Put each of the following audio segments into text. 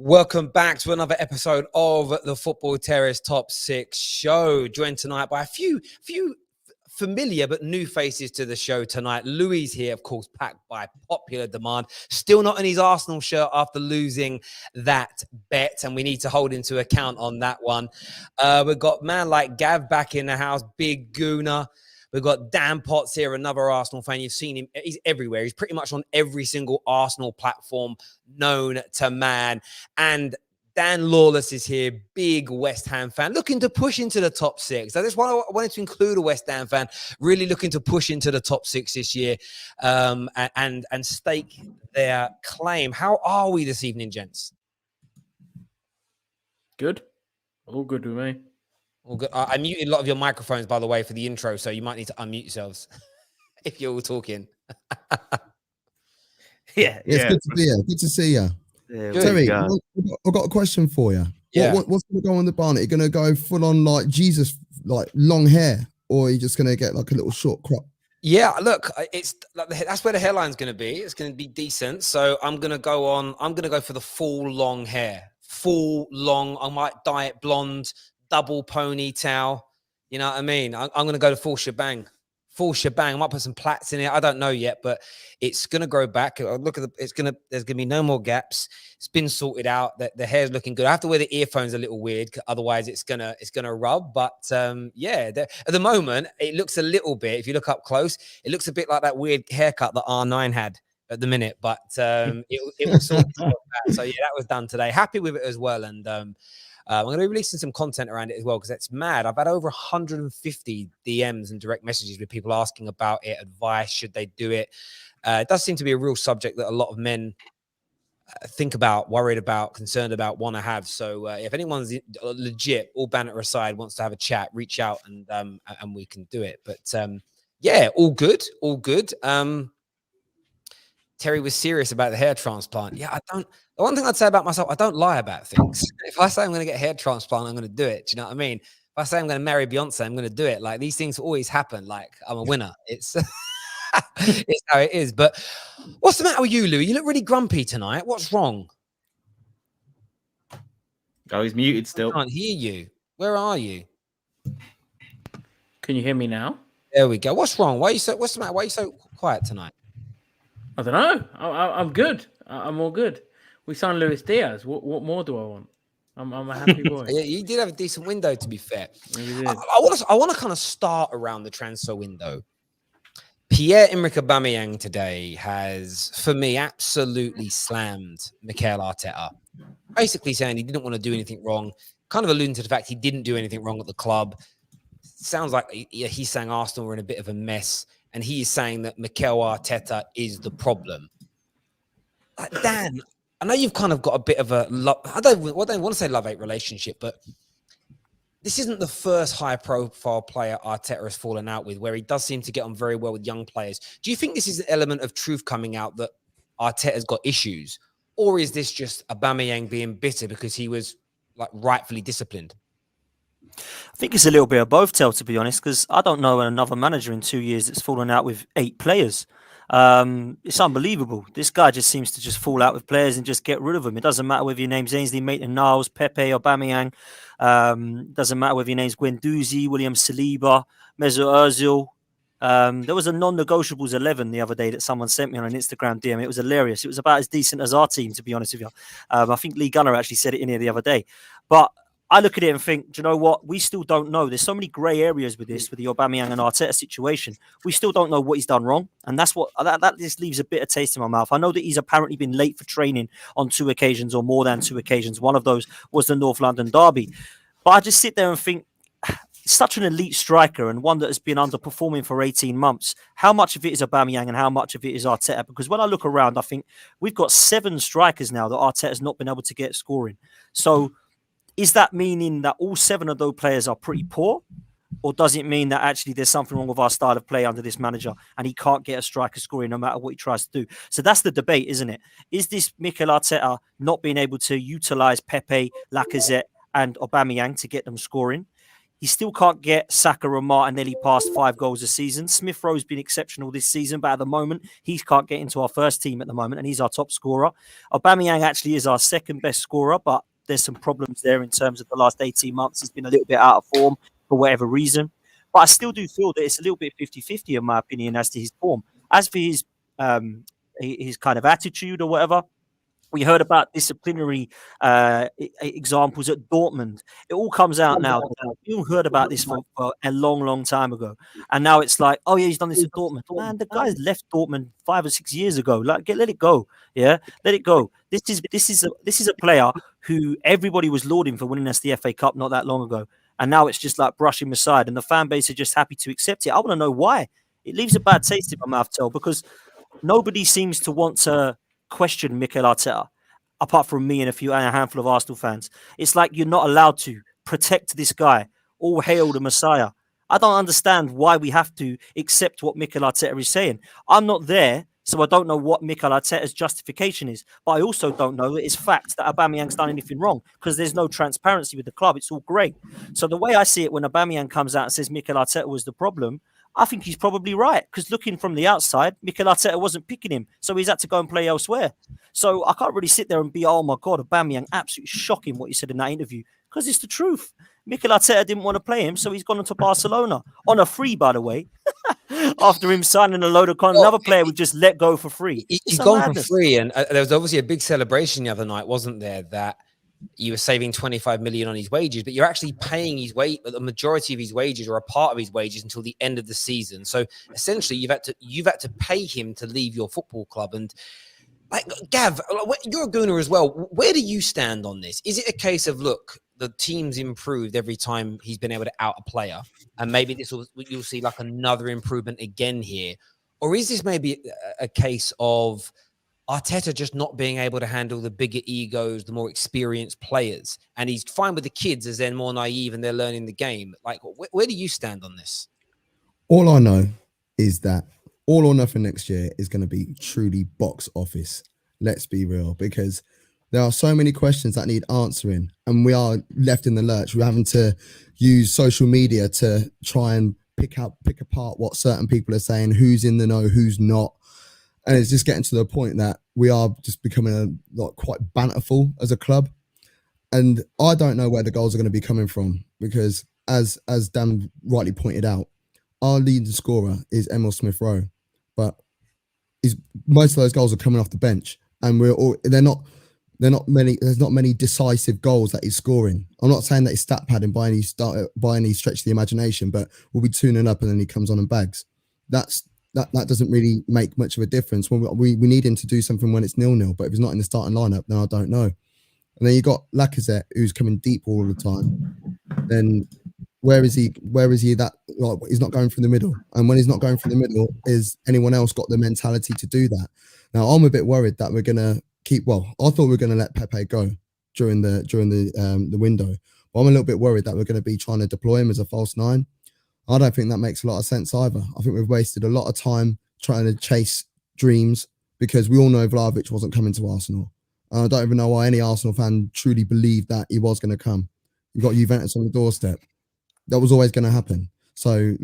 Welcome back to another episode of the Football Terrace Top 6 show. Joined tonight by a few familiar but new faces to the show tonight. Louis here, of course, packed by popular demand. Still not in his Arsenal shirt after losing that bet, and we need to hold into account on that one. We've got man like Gav back in the house, Big Gooner. We've got Dan Potts here, another Arsenal fan. You've seen him. He's everywhere. He's pretty much on every single Arsenal platform known to man. And Dan Lawless is here, big West Ham fan, looking to push into the top 6. I just wanted to include a West Ham fan, really looking to push into the top 6 this year and stake their claim. How are we this evening, gents? Good. All good with me. All good. I muted a lot of your microphones, by the way, for the intro, so you might need to unmute yourselves if you're all talking. It's good to be here. Good to see you. Terry, I've got a question for you. Yeah. What's going to go on the barn? Are you going to go full on like Jesus, like long hair, or are you just going to get like a little short crop? Yeah, look, it's like that's where the hairline's going to be. It's going to be decent. So I'm going to go for the full long hair. Full long. I might dye it blonde, double ponytail. You know what I mean? I'm going to go to full shebang. Full shebang. I might put some plaits in it. I don't know yet, but it's going to grow back. Look at there's going to be no more gaps. It's been sorted out. The hair's looking good. I have to wear the earphones a little weird, otherwise it's going to rub. But at the moment it looks a little bit, if you look up close, it looks a bit like that weird haircut that R9 had at the minute, but it was sort of that. So yeah, that was done today. Happy with it as well. And I'm going to be releasing some content around it as well, because it's mad. I've had over 150 DMs and direct messages with people asking about it, advice, should they do it? It does seem to be a real subject that a lot of men think about, worried about, concerned about, want to have. So if anyone's legit, all banter aside, wants to have a chat, reach out and we can do it. But yeah, all good, all good. Terry was serious about the hair transplant. Yeah, the one thing I'd say about myself, I don't lie about things. If I say I'm going to get a hair transplant, I'm going to do it. Do you know what I mean? If I say I'm going to marry Beyonce, I'm going to do it. Like, these things always happen. Like, I'm a winner. It's it's how it is. But what's the matter with you, Louis? You look really grumpy tonight. What's wrong? Oh, he's muted still. I can't hear you. Where are you? Can you hear me now? There we go. What's wrong? What's the matter? Why are you so quiet tonight? I don't know. I'm good. I'm all good. We signed Luis Diaz. What more do I want? I'm a happy boy. Yeah, you did have a decent window, to be fair. I want to kind of start around the transfer window. Pierre-Emerick Aubameyang today has, for me, absolutely slammed Mikel Arteta. Basically saying he didn't want to do anything wrong. Kind of alluding to the fact he didn't do anything wrong at the club. Sounds like he's saying Arsenal were in a bit of a mess. And he is saying that Mikel Arteta is the problem. Dan, I know you've kind of got a bit of a I don't want to say love-hate relationship, but this isn't the first high-profile player Arteta has fallen out with, where he does seem to get on very well with young players. Do you think this is an element of truth coming out that Arteta's got issues? Or is this just Aubameyang being bitter because he was like rightfully disciplined? I think it's a little bit of both, to be honest, because I don't know another manager in 2 years that's fallen out with 8 players. It's unbelievable. This guy just seems to just fall out with players and just get rid of them. It doesn't matter whether your name's Ainsley Maitland-Niles, Pepe, Aubameyang. Doesn't matter whether your name's Guendouzi, William Saliba, Mesut Ozil. There was a non-negotiables 11 the other day that someone sent me on an Instagram DM. It was hilarious. It was about as decent as our team, to be honest with you. I think Lee Gunner actually said it in here the other day. But I look at it and think, do you know what? We still don't know. There's so many grey areas with this, with the Aubameyang and Arteta situation. We still don't know what he's done wrong. And that's what that just leaves a bitter taste in my mouth. I know that he's apparently been late for training on 2 occasions or more than 2 occasions. One of those was the North London derby. But I just sit there and think, such an elite striker and one that has been underperforming for 18 months. How much of it is Aubameyang and how much of it is Arteta? Because when I look around, I think we've got 7 strikers now that Arteta has not been able to get scoring. So is that meaning that all 7 of those players are pretty poor? Or does it mean that actually there's something wrong with our style of play under this manager and he can't get a striker scoring no matter what he tries to do? So that's the debate, isn't it? Is this Mikel Arteta not being able to utilise Pepe, Lacazette and Aubameyang to get them scoring? He still can't get Saka or Martinelli past 5 goals a season. Smith Rowe's been exceptional this season, but at the moment, he can't get into our first team at the moment, and he's our top scorer. Aubameyang actually is our second best scorer, but there's some problems there in terms of the last 18 months. He's been a little bit out of form for whatever reason. But I still do feel that it's a little bit 50-50 in my opinion as to his form. As for his kind of attitude or whatever, we heard about disciplinary examples at Dortmund. It all comes out now. You heard about this for a long, long time ago. And now it's like, oh, yeah, he's done this at Dortmund. Man, the guy's left Dortmund 5 or 6 years ago. Like, let it go. Yeah, let it go. This is a player who everybody was lauding for winning us the FA Cup not that long ago. And now it's just like brushing him aside. And the fan base are just happy to accept it. I want to know why. It leaves a bad taste in my mouth, Tel, because nobody seems to want to question Mikel Arteta, apart from me and a handful of Arsenal fans. It's like you're not allowed to protect this guy. All hail the Messiah. I don't understand why we have to accept what Mikel Arteta is saying. I'm not there, so I don't know what Mikel Arteta's justification is. But I also don't know that it's fact that Aubameyang's done anything wrong, because there's no transparency with the club. It's all great. So the way I see it, when Aubameyang comes out and says Mikel Arteta was the problem, I think he's probably right, because looking from the outside, Mikel Arteta wasn't picking him, so he's had to go and play elsewhere. So I can't really sit there and be, oh my God, Aubameyang, absolutely shocking what he said in that interview, because it's the truth. Mikel Arteta didn't want to play him, so he's gone on to Barcelona on a free, by the way. After him signing a load of another player would just let go for free. He's gone for free, and there was obviously a big celebration the other night, wasn't there? That you were saving 25 million on his wages, but you're actually paying his wage, the majority of his wages or a part of his wages until the end of the season. So essentially, you've had to pay him to leave your football club. And like Gav, you're a Gooner as well. Where do you stand on this? Is it a case of, look, the team's improved every time he's been able to out a player, and maybe you'll see like another improvement again here, or is this maybe a case of Arteta just not being able to handle the bigger egos, the more experienced players, and he's fine with the kids as they're more naive and they're learning the game? Like, where do you stand on this? All I know is that All or Nothing next year is going to be truly box office. Let's be real, because there are so many questions that need answering, and we are left in the lurch. We're having to use social media to try and pick apart what certain people are saying, who's in the know, who's not. And it's just getting to the point that we are just becoming quite banterful as a club. And I don't know where the goals are going to be coming from, because as Dan rightly pointed out, our leading scorer is Emil Smith Rowe, but most of those goals are coming off the bench, and there's not many decisive goals that he's scoring. I'm not saying that he's stat padding by any stretch of the imagination, but we'll be tuning up and then he comes on and bags. That doesn't really make much of a difference. We need him to do something when it's 0-0, but if he's not in the starting lineup, then I don't know. And then you got Lacazette, who's coming deep all the time. Then where is he? That he's not going through the middle, and when he's not going through the middle, is anyone else got the mentality to do that? Now I'm a bit worried that we're gonna keep. Well, I thought we were gonna let Pepe go during the window, but I'm a little bit worried that we're gonna be trying to deploy him as a false 9. I don't think that makes a lot of sense either. I think we've wasted a lot of time trying to chase dreams, because we all know Vlahovic wasn't coming to Arsenal. I don't even know why any Arsenal fan truly believed that he was going to come. You've got Juventus on the doorstep. That was always going to happen. So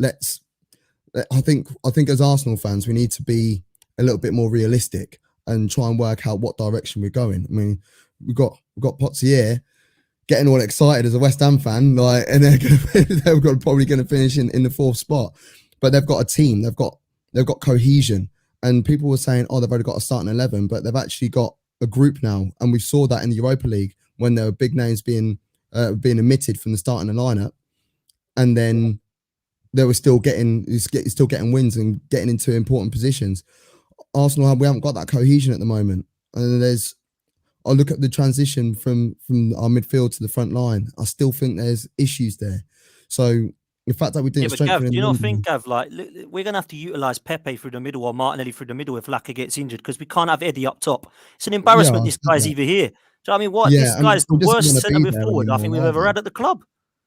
I think as Arsenal fans, we need to be a little bit more realistic and try and work out what direction we're going. I mean, we've got Pottier getting all excited as a West Ham fan, and they're probably going to finish in the 4th spot. But they've got a team, they've got cohesion, and people were saying, oh, they've only got a starting 11, but they've actually got a group now, and we saw that in the Europa League when there were big names being omitted from the starting lineup, and then they were still getting wins and getting into important positions. Arsenal, we haven't got that cohesion at the moment, and I look at the transition from our midfield to the front line. I still think there's issues there. So the fact that we didn't strengthen... Gav, do you not think, Gav, we're going to have to utilise Pepe through the middle or Martinelli through the middle if Laka gets injured, because we can't have Eddie up top. It's an embarrassment this guy's even here. Do you know what I mean? This guy's the worst centre-mid forward I think we've ever had at the club.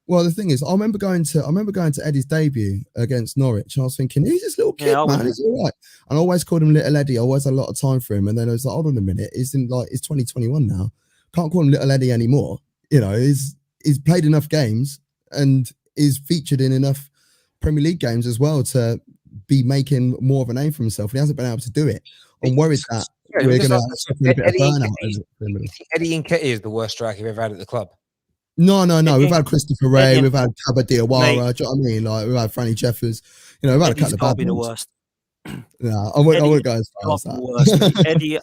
Well, the thing is, I remember going to Eddie's debut against Norwich, and I was thinking, who's this little kid, man? He's all right. And I always called him Little Eddie. I always had a lot of time for him. And then I was like, hold on a minute, it's 2021 now. Can't call him Little Eddie anymore. He's played enough games, and is featured in enough Premier League games as well to be making more of a name for himself. And he hasn't been able to do it. I'm worried that we're going to suffer a bit of burnout. You think Eddie Nketiah is the worst striker you've ever had at the club? No. We've had Christopher Ray, we've had Kaba Diawara. Do you know what I mean? Like, we've had Franny Jeffers. You know, we've had a couple of bad be the ones. worst. No, I wouldn't go as far as that. Eddie,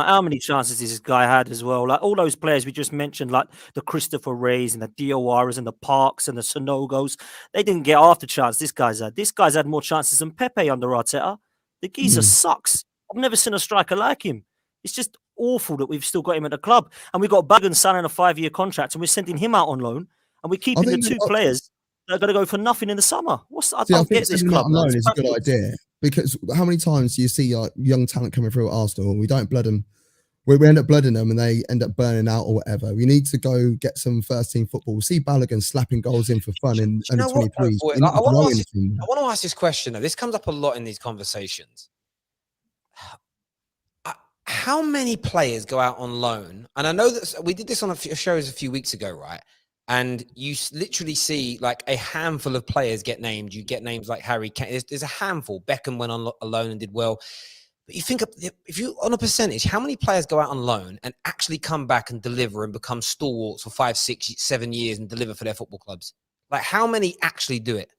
how many chances has this guy had as well? Like all those players we just mentioned, like the Christopher Rays and the Diawaras and the Parks and the Sonogos, they didn't get half the chance this guy's had. This guy's had more chances than Pepe under Arteta. The geezer sucks. I've never seen a striker like him. It's just awful that we've still got him at the club. And we've got Balogun signing a 5-year contract and we're sending him out on loan. And we're keeping the two players that are going to go for nothing in the summer. I don't get this club. On loan is a good idea. Because how many times do you see young talent coming through at Arsenal and we don't blood them? We end up blooding them and they end up burning out or whatever. We need to go get some first team football. See Balogun slapping goals in for fun in under 23s. I want to ask this question. This comes up a lot in these conversations. How many players go out on loan? And I know that we did this on a few shows a few weeks ago, right? And you literally see like a handful of players get named. You get names like Harry Kane. There's a handful. Beckham went on loan and did well. But you think if you on a percentage, how many players go out on loan and actually come back and deliver and become stalwarts for 5, 6, 7 years and deliver for their football clubs? Like how many actually do it?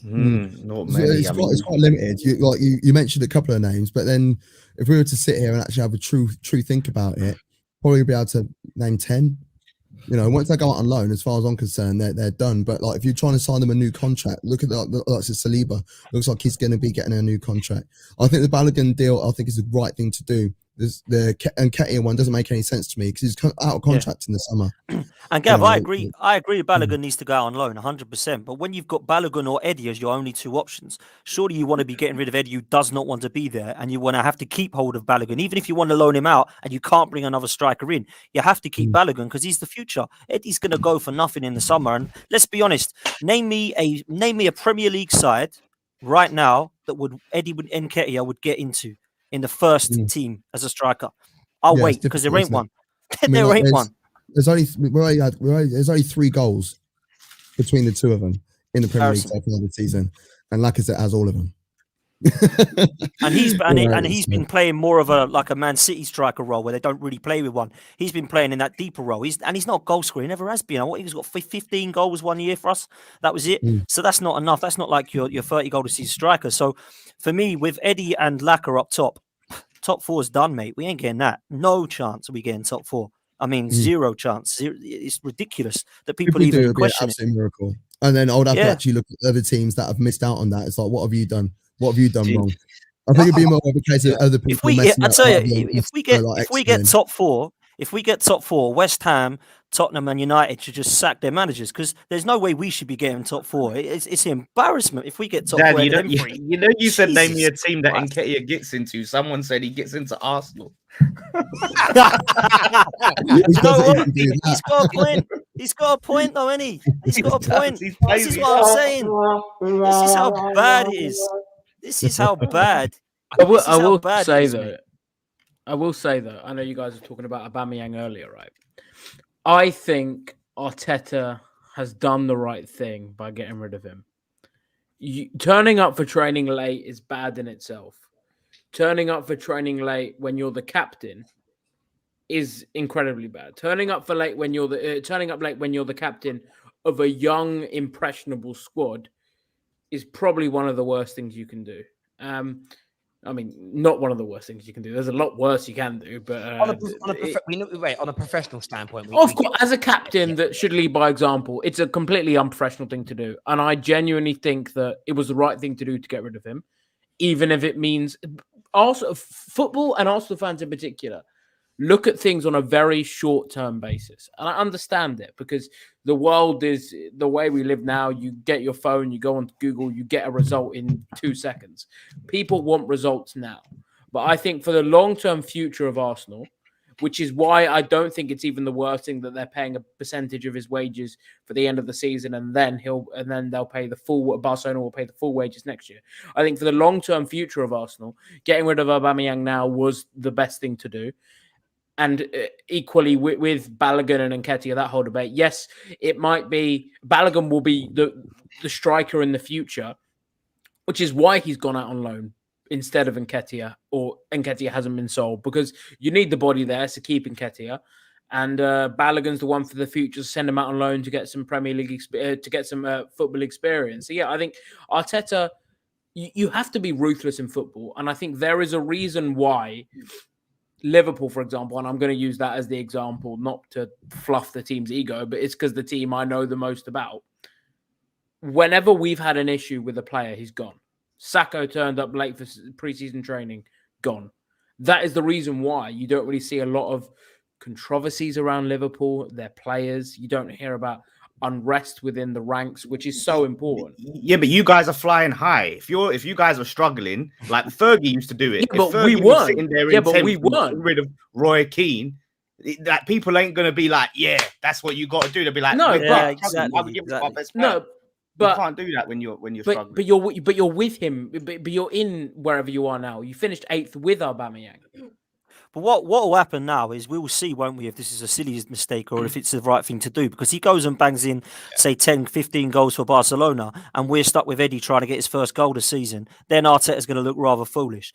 Not many. It's quite limited. You mentioned a couple of names, but then if we were to sit here and actually have a true think about it, probably be able to name 10. You know, once they go out on loan, as far as I'm concerned, they're done. But like, if you're trying to sign them a new contract, look at that. Like Saliba, looks like he's going to be getting a new contract. I think the Balogun deal, I think, is the right thing to do. The Nketiah one doesn't make any sense to me because he's out of contract in the summer. And Gav, I agree. Balogun needs to go out on loan 100%. But when you've got Balogun or Eddie as your only two options, surely you want to be getting rid of Eddie who does not want to be there, and you want to have to keep hold of Balogun. Even if you want to loan him out and you can't bring another striker in, you have to keep Balogun because he's the future. Eddie's going to go for nothing in the summer. And let's be honest, name me a Premier League side right now that Eddie Nketiah would get into in the first team as a striker. I'll wait because there ain't one. There ain't one. There's only 3 goals between the two of them in the Premier League so far this season, and Lacazette has all of them. and he's been playing more of a Man City striker role where they don't really play with one. He's been playing in that deeper role. He's not a goal scorer. He never has been. He's got 15 goals 1 year for us. That was it. So that's not enough. That's not like your 30 goal to season striker. So for me, with Eddie and Laka up top 4 is done, mate. We ain't getting that. No chance of we getting top 4. I mean, zero chance. It's ridiculous that people even question it. Miracle. And then I would have to actually look at other teams that have missed out on that. It's like, what have you done? What have you done wrong? I think it'd be more of a case of other people. If we get top 4, West Ham, Tottenham, and United should just sack their managers because there's no way we should be getting top 4. It's an embarrassment if we get top 4. You said name me a team that Nketiah gets into. Someone said he gets into Arsenal. You know what? He's got a point. He's got a point, though, isn't he? He's got a point. This is what I'm saying. This is how bad it is. This is how bad. I will say though, I know you guys were talking about Aubameyang earlier, right? I think Arteta has done the right thing by getting rid of him. Turning up for training late is bad in itself. Turning up for training late when you're the captain is incredibly bad. Turning up late when you're the captain of a young, impressionable squad is probably one of the worst things you can do. I mean, not one of the worst things you can do. There's a lot worse you can do, but on a professional standpoint, of course, as a captain that should lead by example, it's a completely unprofessional thing to do, and I genuinely think that it was the right thing to do to get rid of him, even if it means also football and Arsenal fans in particular look at things on a very short-term basis. And I understand it because the world is the way we live now. You get your phone, you go on Google, you get a result in 2 seconds. People want results now. But I think for the long-term future of Arsenal, which is why I don't think it's even the worst thing that they're paying a percentage of his wages for the end of the season, and then they'll pay the full. Barcelona will pay the full wages next year. I think for the long-term future of Arsenal, getting rid of Aubameyang now was the best thing to do. And equally with Balogun and Nketiah, that whole debate, yes, it might be Balogun will be the striker in the future, which is why he's gone out on loan instead of Nketiah, or Nketiah hasn't been sold, because you need the body there to keep Nketiah. And Balogun's the one for the future. Send him out on loan to get some Premier League to get some football experience. So yeah, I think Arteta, you have to be ruthless in football, and I think there is a reason why Liverpool, for example, and I'm going to use that as the example, not to fluff the team's ego, but it's because the team I know the most about. Whenever we've had an issue with a player, he's gone. Sacco turned up late for preseason training, gone. That is the reason why you don't really see a lot of controversies around Liverpool, their players. You don't hear about unrest within the ranks, which is so important. Yeah, but you guys are flying high. If you guys are struggling, like Fergie used to do it. Yeah, but Fergie we was weren't. sitting there Yeah, but we getting weren't. rid of Roy Keane. That people ain't gonna be like, yeah, that's what you got to do. They'll be like, No, "We're but- struggling. exactly, Why we give it to our exactly. best player?" No, but you can't do that when you're struggling. but you're with him. But you're in wherever you are now. You finished 8th with Aubameyang. But what will happen now is we will see, won't we, if this is a silly mistake or if it's the right thing to do, because he goes and bangs in, say, 10, 15 goals for Barcelona, and we're stuck with Eddie trying to get his first goal this season. Then Arteta's going to look rather foolish.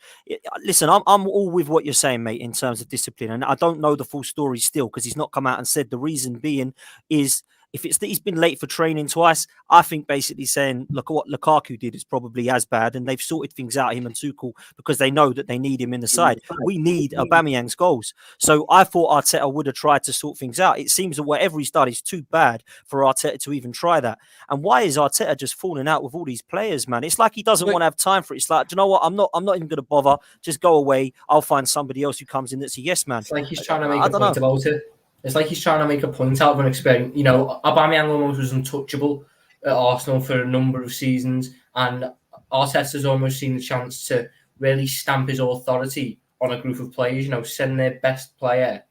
Listen, I'm all with what you're saying, mate, in terms of discipline, and I don't know the full story still because he's not come out and said. The reason being is, if it's that he's been late for training twice, I think basically saying, look, what Lukaku did is probably as bad, and they've sorted things out, him and Tuchel, because they know that they need him in the side. We need Aubameyang's goals. So I thought Arteta would have tried to sort things out. It seems that whatever he's done is too bad for Arteta to even try that. And why is Arteta just falling out with all these players, man? It's like he doesn't want to have time for it. It's like, do you know what? I'm not even going to bother. Just go away. I'll find somebody else who comes in that's a yes man. It's like he's trying to make a point about it. It's like he's trying to make a point out of an experience. You know, Aubameyang almost was untouchable at Arsenal for a number of seasons, and Arteta's almost seen the chance to really stamp his authority on a group of players. You know, send their best player,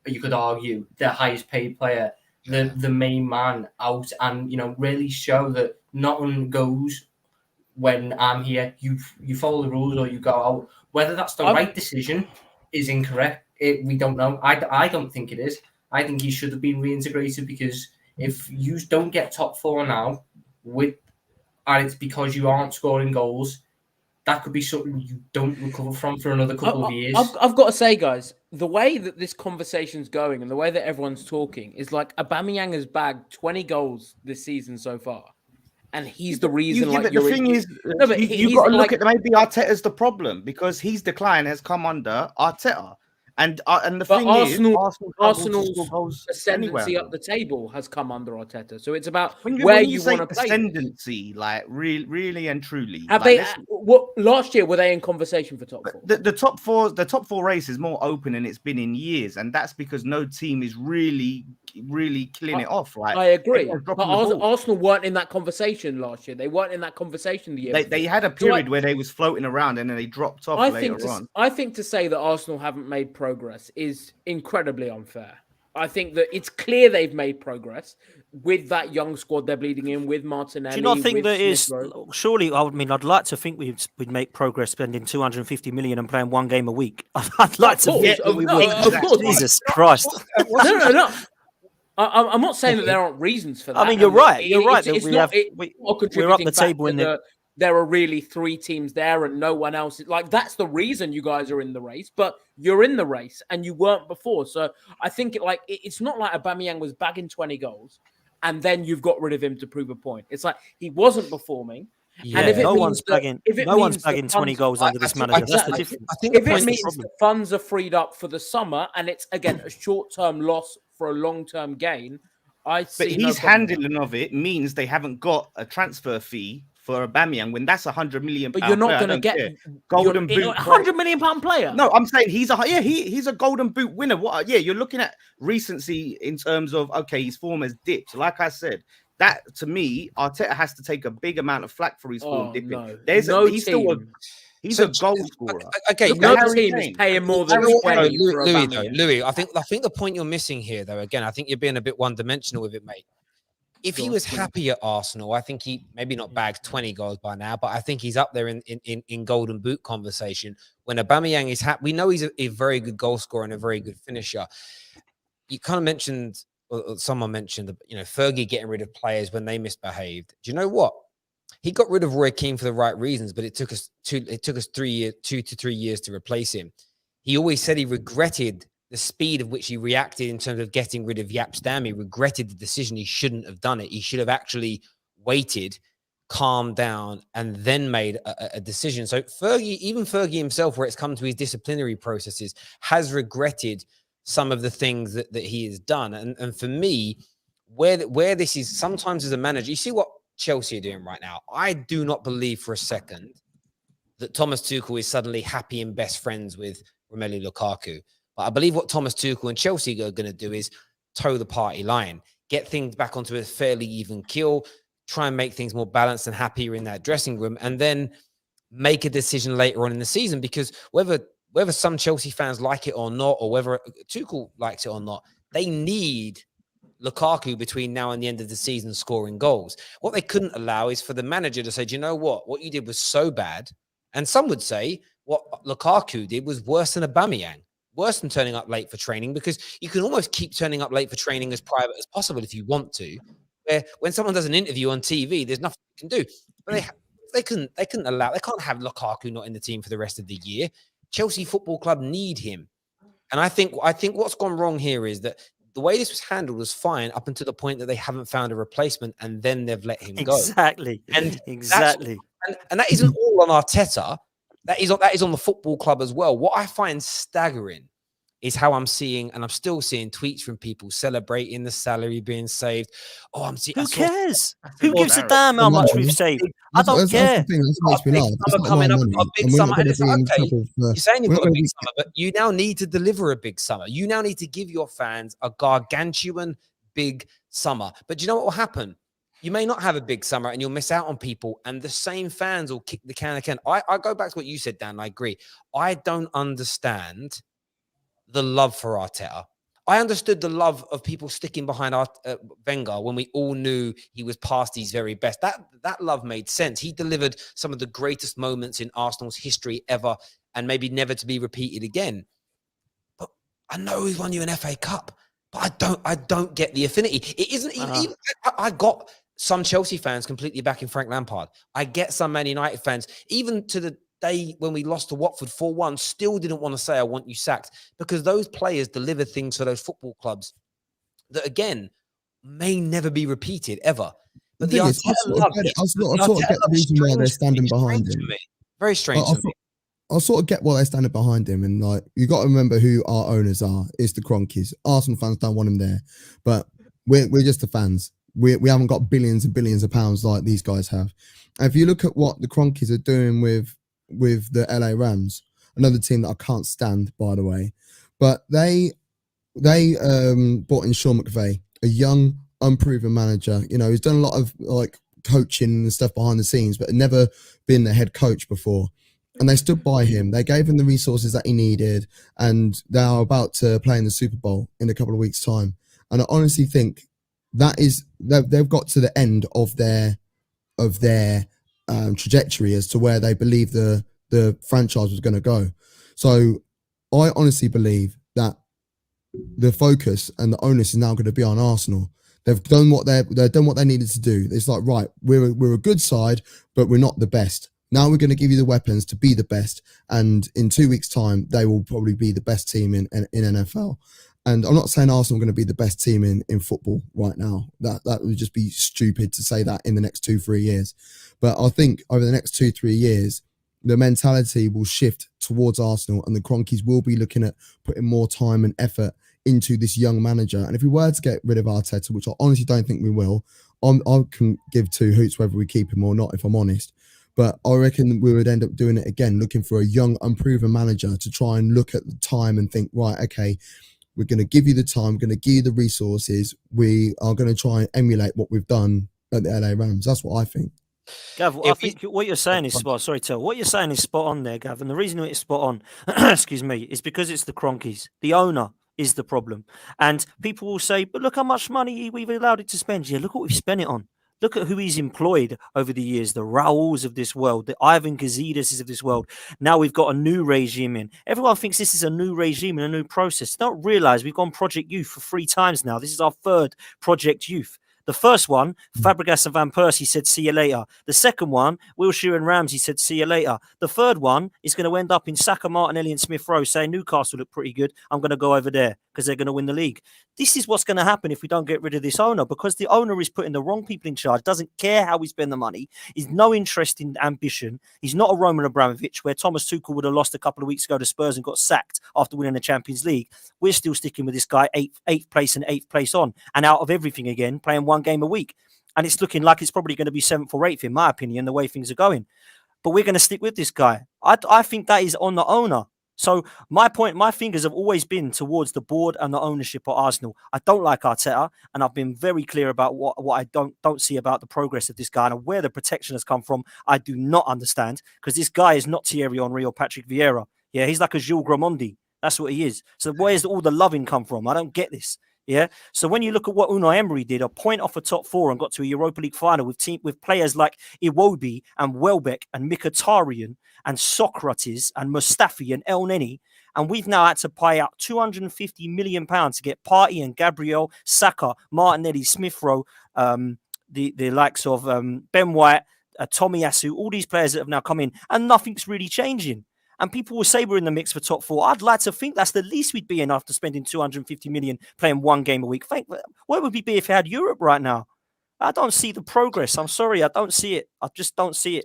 you could argue, their highest paid player, the main man out, and you know, really show that nothing goes when I'm here. You follow the rules or you go out. Whether that's the right decision is incorrect. We don't know. I don't think it is. I think he should have been reintegrated, because if you don't get top 4 now, and it's because you aren't scoring goals, that could be something you don't recover from for another couple of years. I've got to say, guys, the way that this conversation's going and the way that everyone's talking is like Aubameyang has bagged 20 goals this season so far. And he's the reason. the thing is, you've got to look at maybe Arteta's the problem, because his decline has come under Arteta. And the thing Arsenal's ascendancy up the table has come under Arteta. So it's about when you want to play. Ascendancy, like really and truly. Have like, last year were they in conversation for top 4? The top four race is more open than it's been in years, and that's because no team is really killing it off. Like, I agree, but Arsenal weren't in that conversation last year. They weren't in that conversation the year. They had a period where they was floating around and then they dropped off later on. I think to say that Arsenal haven't made progress is incredibly unfair. I think that it's clear they've made progress with that young squad they're bleeding in, with Martinelli. Do you not think that is surely? I mean, I'd like to think we'd make progress spending 250 million and playing one game a week. I'd like to think we would. Of course. Jesus Christ! No. I'm not saying that there aren't reasons for that. I mean, you're right. You're right. We're up the table in there are really 3 teams there and no one else. Like, that's the reason you guys are in the race, but you're in the race and you weren't before. So I think it's not like Aubameyang was bagging 20 goals and then you've got rid of him to prove a point. It's like he wasn't performing. Yeah, and if no one's bagging 20 goals under this manager. That's the difference. I think if it means the funds are freed up for the summer and it's, again, a short-term loss for a long-term gain, I see. But his handling of it means they haven't got a transfer fee for Aubameyang when that's £100 million. But you're not going to get golden boot, £100 million player. No, I'm saying he's a golden boot winner. What? Yeah, you're looking at recency in terms of his form has dipped. Like I said, that to me, Arteta has to take a big amount of flack for his form dipping. No. He's a goal scorer. Okay, no team is paying more than 20. Louis, I think the point you're missing here, though, again, I think you're being a bit one-dimensional with it, mate. if he was happy at Arsenal, I think he maybe not bagged 20 goals by now, but I think he's up there in Golden Boot conversation. When Aubameyang is happy, we know he's a very good goal scorer and a very good finisher. You kind of mentioned, or someone mentioned, Fergie getting rid of players when they misbehaved. Do you know what? He got rid of Roy Keane for the right reasons, but it took us 2 to 3 years to replace him. He always said he regretted the speed of which he reacted in terms of getting rid of Jaap Stam. He regretted the decision. He shouldn't have done it. He should have actually waited, calmed down, and then made a decision. So even Fergie himself, where it's come to his disciplinary processes, has regretted some of the things that he has done. And for me, where this is sometimes as a manager, you see what Chelsea are doing right now. I do not believe for a second that Thomas Tuchel is suddenly happy and best friends with Romelu Lukaku. But I believe what Thomas Tuchel and Chelsea are going to do is toe the party line, get things back onto a fairly even keel, try and make things more balanced and happier in that dressing room, and then make a decision later on in the season. Because whether some Chelsea fans like it or not, or whether Tuchel likes it or not, they need Lukaku between now and the end of the season scoring goals. What they couldn't allow is for the manager to say, do you know what you did was so bad. And some would say what Lukaku did was worse than Aubameyang, worse than turning up late for training, because you can almost keep turning up late for training as private as possible if you want to. Where when someone does an interview on TV, there's nothing you can do. But they can't have Lukaku not in the team for the rest of the year. Chelsea Football Club need him. And I think what's gone wrong here is that the way this was handled was fine up until the point that they haven't found a replacement, and then they've let him go. Exactly. And that isn't all on Arteta. That is on the football club as well. What I find staggering is how I'm seeing, and I'm still seeing tweets from people celebrating the salary being saved. Oh, I'm seeing. Who cares? Who gives a damn how much we've saved? I don't care. That's makes me laugh. Summer coming up, a big summer. And it's like, okay, you're saying you've got a big summer, but you now need to deliver a big summer. You now need to give your fans a gargantuan big summer. But do you know what will happen? You may not have a big summer and you'll miss out on people, and the same fans will kick the can again. I go back to what you said, Dan, and I agree. I don't understand the love for Arteta. I understood the love of people sticking behind Wenger when we all knew he was past his very best. That love made sense. He delivered some of the greatest moments in Arsenal's history ever, and maybe never to be repeated again. But I know he's won you an FA Cup, but I don't get the affinity. It isn't even. I got some Chelsea fans completely backing Frank Lampard. I get some Man United fans, even to the day when we lost to Watford 4-1, still didn't want to say, I want you sacked, because those players deliver things for those football clubs that, again, may never be repeated ever. But the I sort of get the reason why they're standing behind him. Very strange to me. I sort of get why they're standing behind him, and like, you got to remember who our owners are. It's the Cronkies. Arsenal fans don't want him there, but we're just the fans. We haven't got billions and billions of pounds like these guys have. And if you look at what the Cronkies are doing with the LA Rams, another team that I can't stand, by the way, but they brought in Sean McVay, a young, unproven manager. You know, he's done a lot of like coaching and stuff behind the scenes, but had never been the head coach before. And they stood by him. They gave him the resources that he needed, and they are about to play in the Super Bowl in a couple of weeks' time. And I honestly think they've got to the end of their trajectory as to where they believe the franchise was going to go. So I honestly believe that the focus and the onus is now going to be on Arsenal. They've done what they needed to do. It's like, right, we're a good side, but we're not the best. Now we're going to give you the weapons to be the best, and in 2 weeks' time, they will probably be the best team in NFL. And I'm not saying Arsenal are going to be the best team in football right now. That would just be stupid to say that in the next 2-3 years. But I think over the next 2-3 years, the mentality will shift towards Arsenal, and the Cronkies will be looking at putting more time and effort into this young manager. And if we were to get rid of Arteta, which I honestly don't think we will, I can give two hoots whether we keep him or not, if I'm honest. But I reckon we would end up doing it again, looking for a young, unproven manager to try and look at the time and think, right, okay, we're going to give you the time, we're going to give you the resources. We are going to try and emulate what we've done at the LA Rams. That's what I think. Gav, I think what you're saying is spot. Sorry, Tel. What you're saying is spot on there, Gav. And the reason it's spot on, excuse me, is because it's the Cronkies. The owner is the problem. And people will say, but look how much money we've allowed it to spend. Yeah, look what we've spent it on. Look at who he's employed over the years, the Raúls of this world, the Ivan Gazidis of this world. Now we've got a new regime in. Everyone thinks this is a new regime and a new process. They don't realise we've gone Project Youth for 3 times now. This is our 3rd Project Youth. The first one, Fabregas and Van Persie said, see you later. The second one, Wilshere and Ramsey said, see you later. The third one is going to end up in Saka, Martinelli and Smith Rowe saying Newcastle look pretty good. I'm going to go over there because they're going to win the league. This is what's going to happen if we don't get rid of this owner, because the owner is putting the wrong people in charge, doesn't care how we spend the money. He's no interest in ambition. He's not a Roman Abramovich, where Thomas Tuchel would have lost a couple of weeks ago to Spurs and got sacked after winning the Champions League. We're still sticking with this guy, eighth place and 8th place on, and out of everything again, playing 1 game a week. And it's looking like it's probably going to be 7th or 8th, in my opinion, the way things are going. But we're going to stick with this guy. I think that is on the owner. So my fingers have always been towards the board and the ownership of Arsenal. I don't like Arteta, and I've been very clear about what I don't see about the progress of this guy and where the protection has come from. I do not understand, because this guy is not Thierry Henry or Patrick Vieira. Yeah, he's like a Jules Gramondi. That's what he is. So where's all the loving come from? I don't get this. Yeah. So when you look at what Unai Emery did, a point off a top 4 and got to a Europa League final with players like Iwobi and Welbeck and Mkhitaryan and Socrates and Mustafi and El Neni, and we've now had to pay out £250 million to get Partey and Gabriel, Saka, Martinelli, Smith Rowe, the likes of Ben White, Tomiyasu, all these players that have now come in, and nothing's really changing. And people will say we're in the mix for top 4. I'd like to think that's the least we'd be in after spending 250 million playing 1 game a week. Where would we be if we had Europe right now? I don't see the progress. I'm sorry, I don't see it. I just don't see it.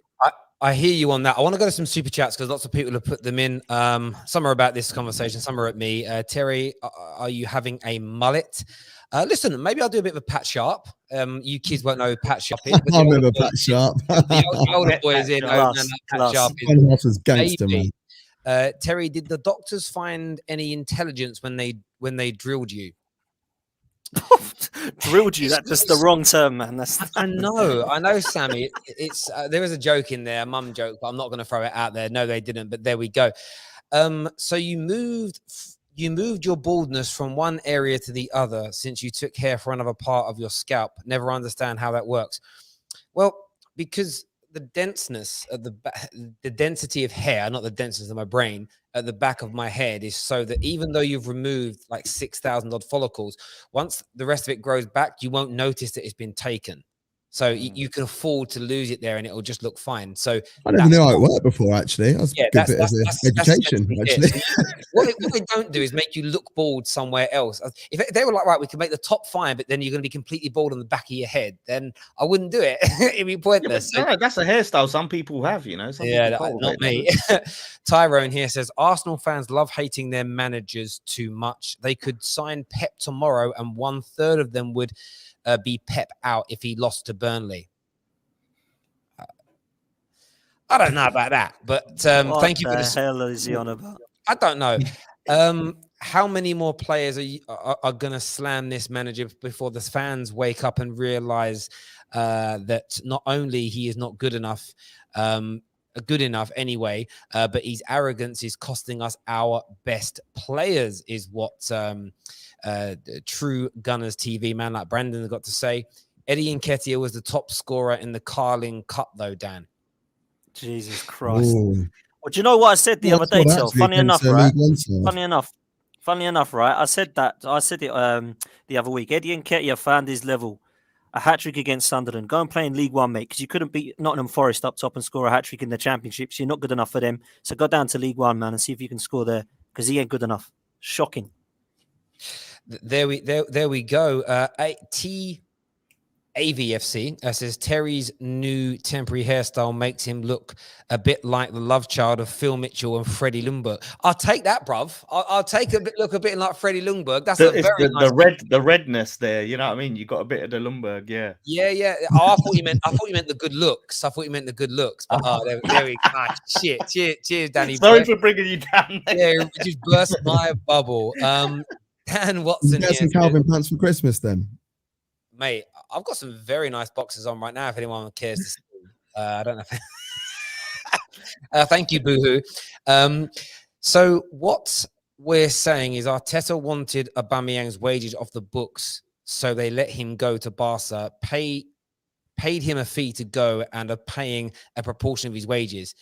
I hear you on that. I want to go to some super chats because lots of people have put them in. Some are about this conversation, some are at me. Terry, are you having a mullet? Listen, maybe I'll do a bit of a Pat Sharp. You kids won't know who Pat Sharp is. I remember Pat Sharp. The older boys in Pat Sharp is gangster, man. Terry, did the doctors find any intelligence when they drilled you? Drilled you? That's just the wrong term, man. I know, Sammy. It's there is a joke in there, a mum joke, but I'm not going to throw it out there. No, they didn't, but there we go. So you moved your baldness from one area to the other since you took hair for another part of your scalp. Never understand how that works. Well, because the denseness of the density of hair, not the denseness of my brain, at the back of my head is so that even though you've removed like 6,000 odd follicles, once the rest of it grows back, you won't notice that it's been taken. So you can afford to lose it there and it'll just look fine. So I never knew how it worked before, actually. That's a good bit of education, actually. What they don't do is make you look bald somewhere else. If they were like, right, we can make the top 5, but then you're going to be completely bald on the back of your head, then I wouldn't do it. It'd be pointless. Yeah, no, that's a hairstyle some people have, you know. Not me. Tyrone here says, Arsenal fans love hating their managers too much. They could sign Pep tomorrow and 1/3 of them would be Pep out if he lost to Burnley. I don't know about that, but thank you for the hell is he on about? I don't know. How many more players are going to slam this manager before the fans wake up and realize that not only he is not good enough anyway, but his arrogance is costing us our best players, is what True Gunners TV man like Brandon got to say. Eddie Nketiah was the top scorer in the Carling Cup, though, Dan. Jesus Christ. Ooh. Well, do you know what I said the other day, Tel? Funny enough, right? I said it the other week. Eddie Nketiah found his level. A hat-trick against Sunderland. Go and play in League One, mate, because you couldn't beat Nottingham Forest up top and score a hat-trick in the Championships. You're not good enough for them. So go down to League One, man, and see if you can score there, because he ain't good enough. Shocking. There we go. AVFC says Terry's new temporary hairstyle makes him look a bit like the love child of Phil Mitchell and Freddie Ljungberg. I'll take that, bruv. I'll take look a bit like Freddie Ljungberg. That's the redness there. You know what I mean? You got a bit of the Ljungberg, yeah. Yeah. Oh, I thought you meant the good looks. But there we go. Cheers, Danny. Sorry for bringing you down. Yeah, just burst my bubble. Dan Watson. You get some Calvin pants for Christmas, then, mate. I've got some very nice boxes on right now. If anyone cares to see, I don't know. Thank you, Boohoo. So what we're saying is Arteta wanted Aubameyang's wages off the books, so they let him go to Barca, paid him a fee to go, and are paying a proportion of his wages.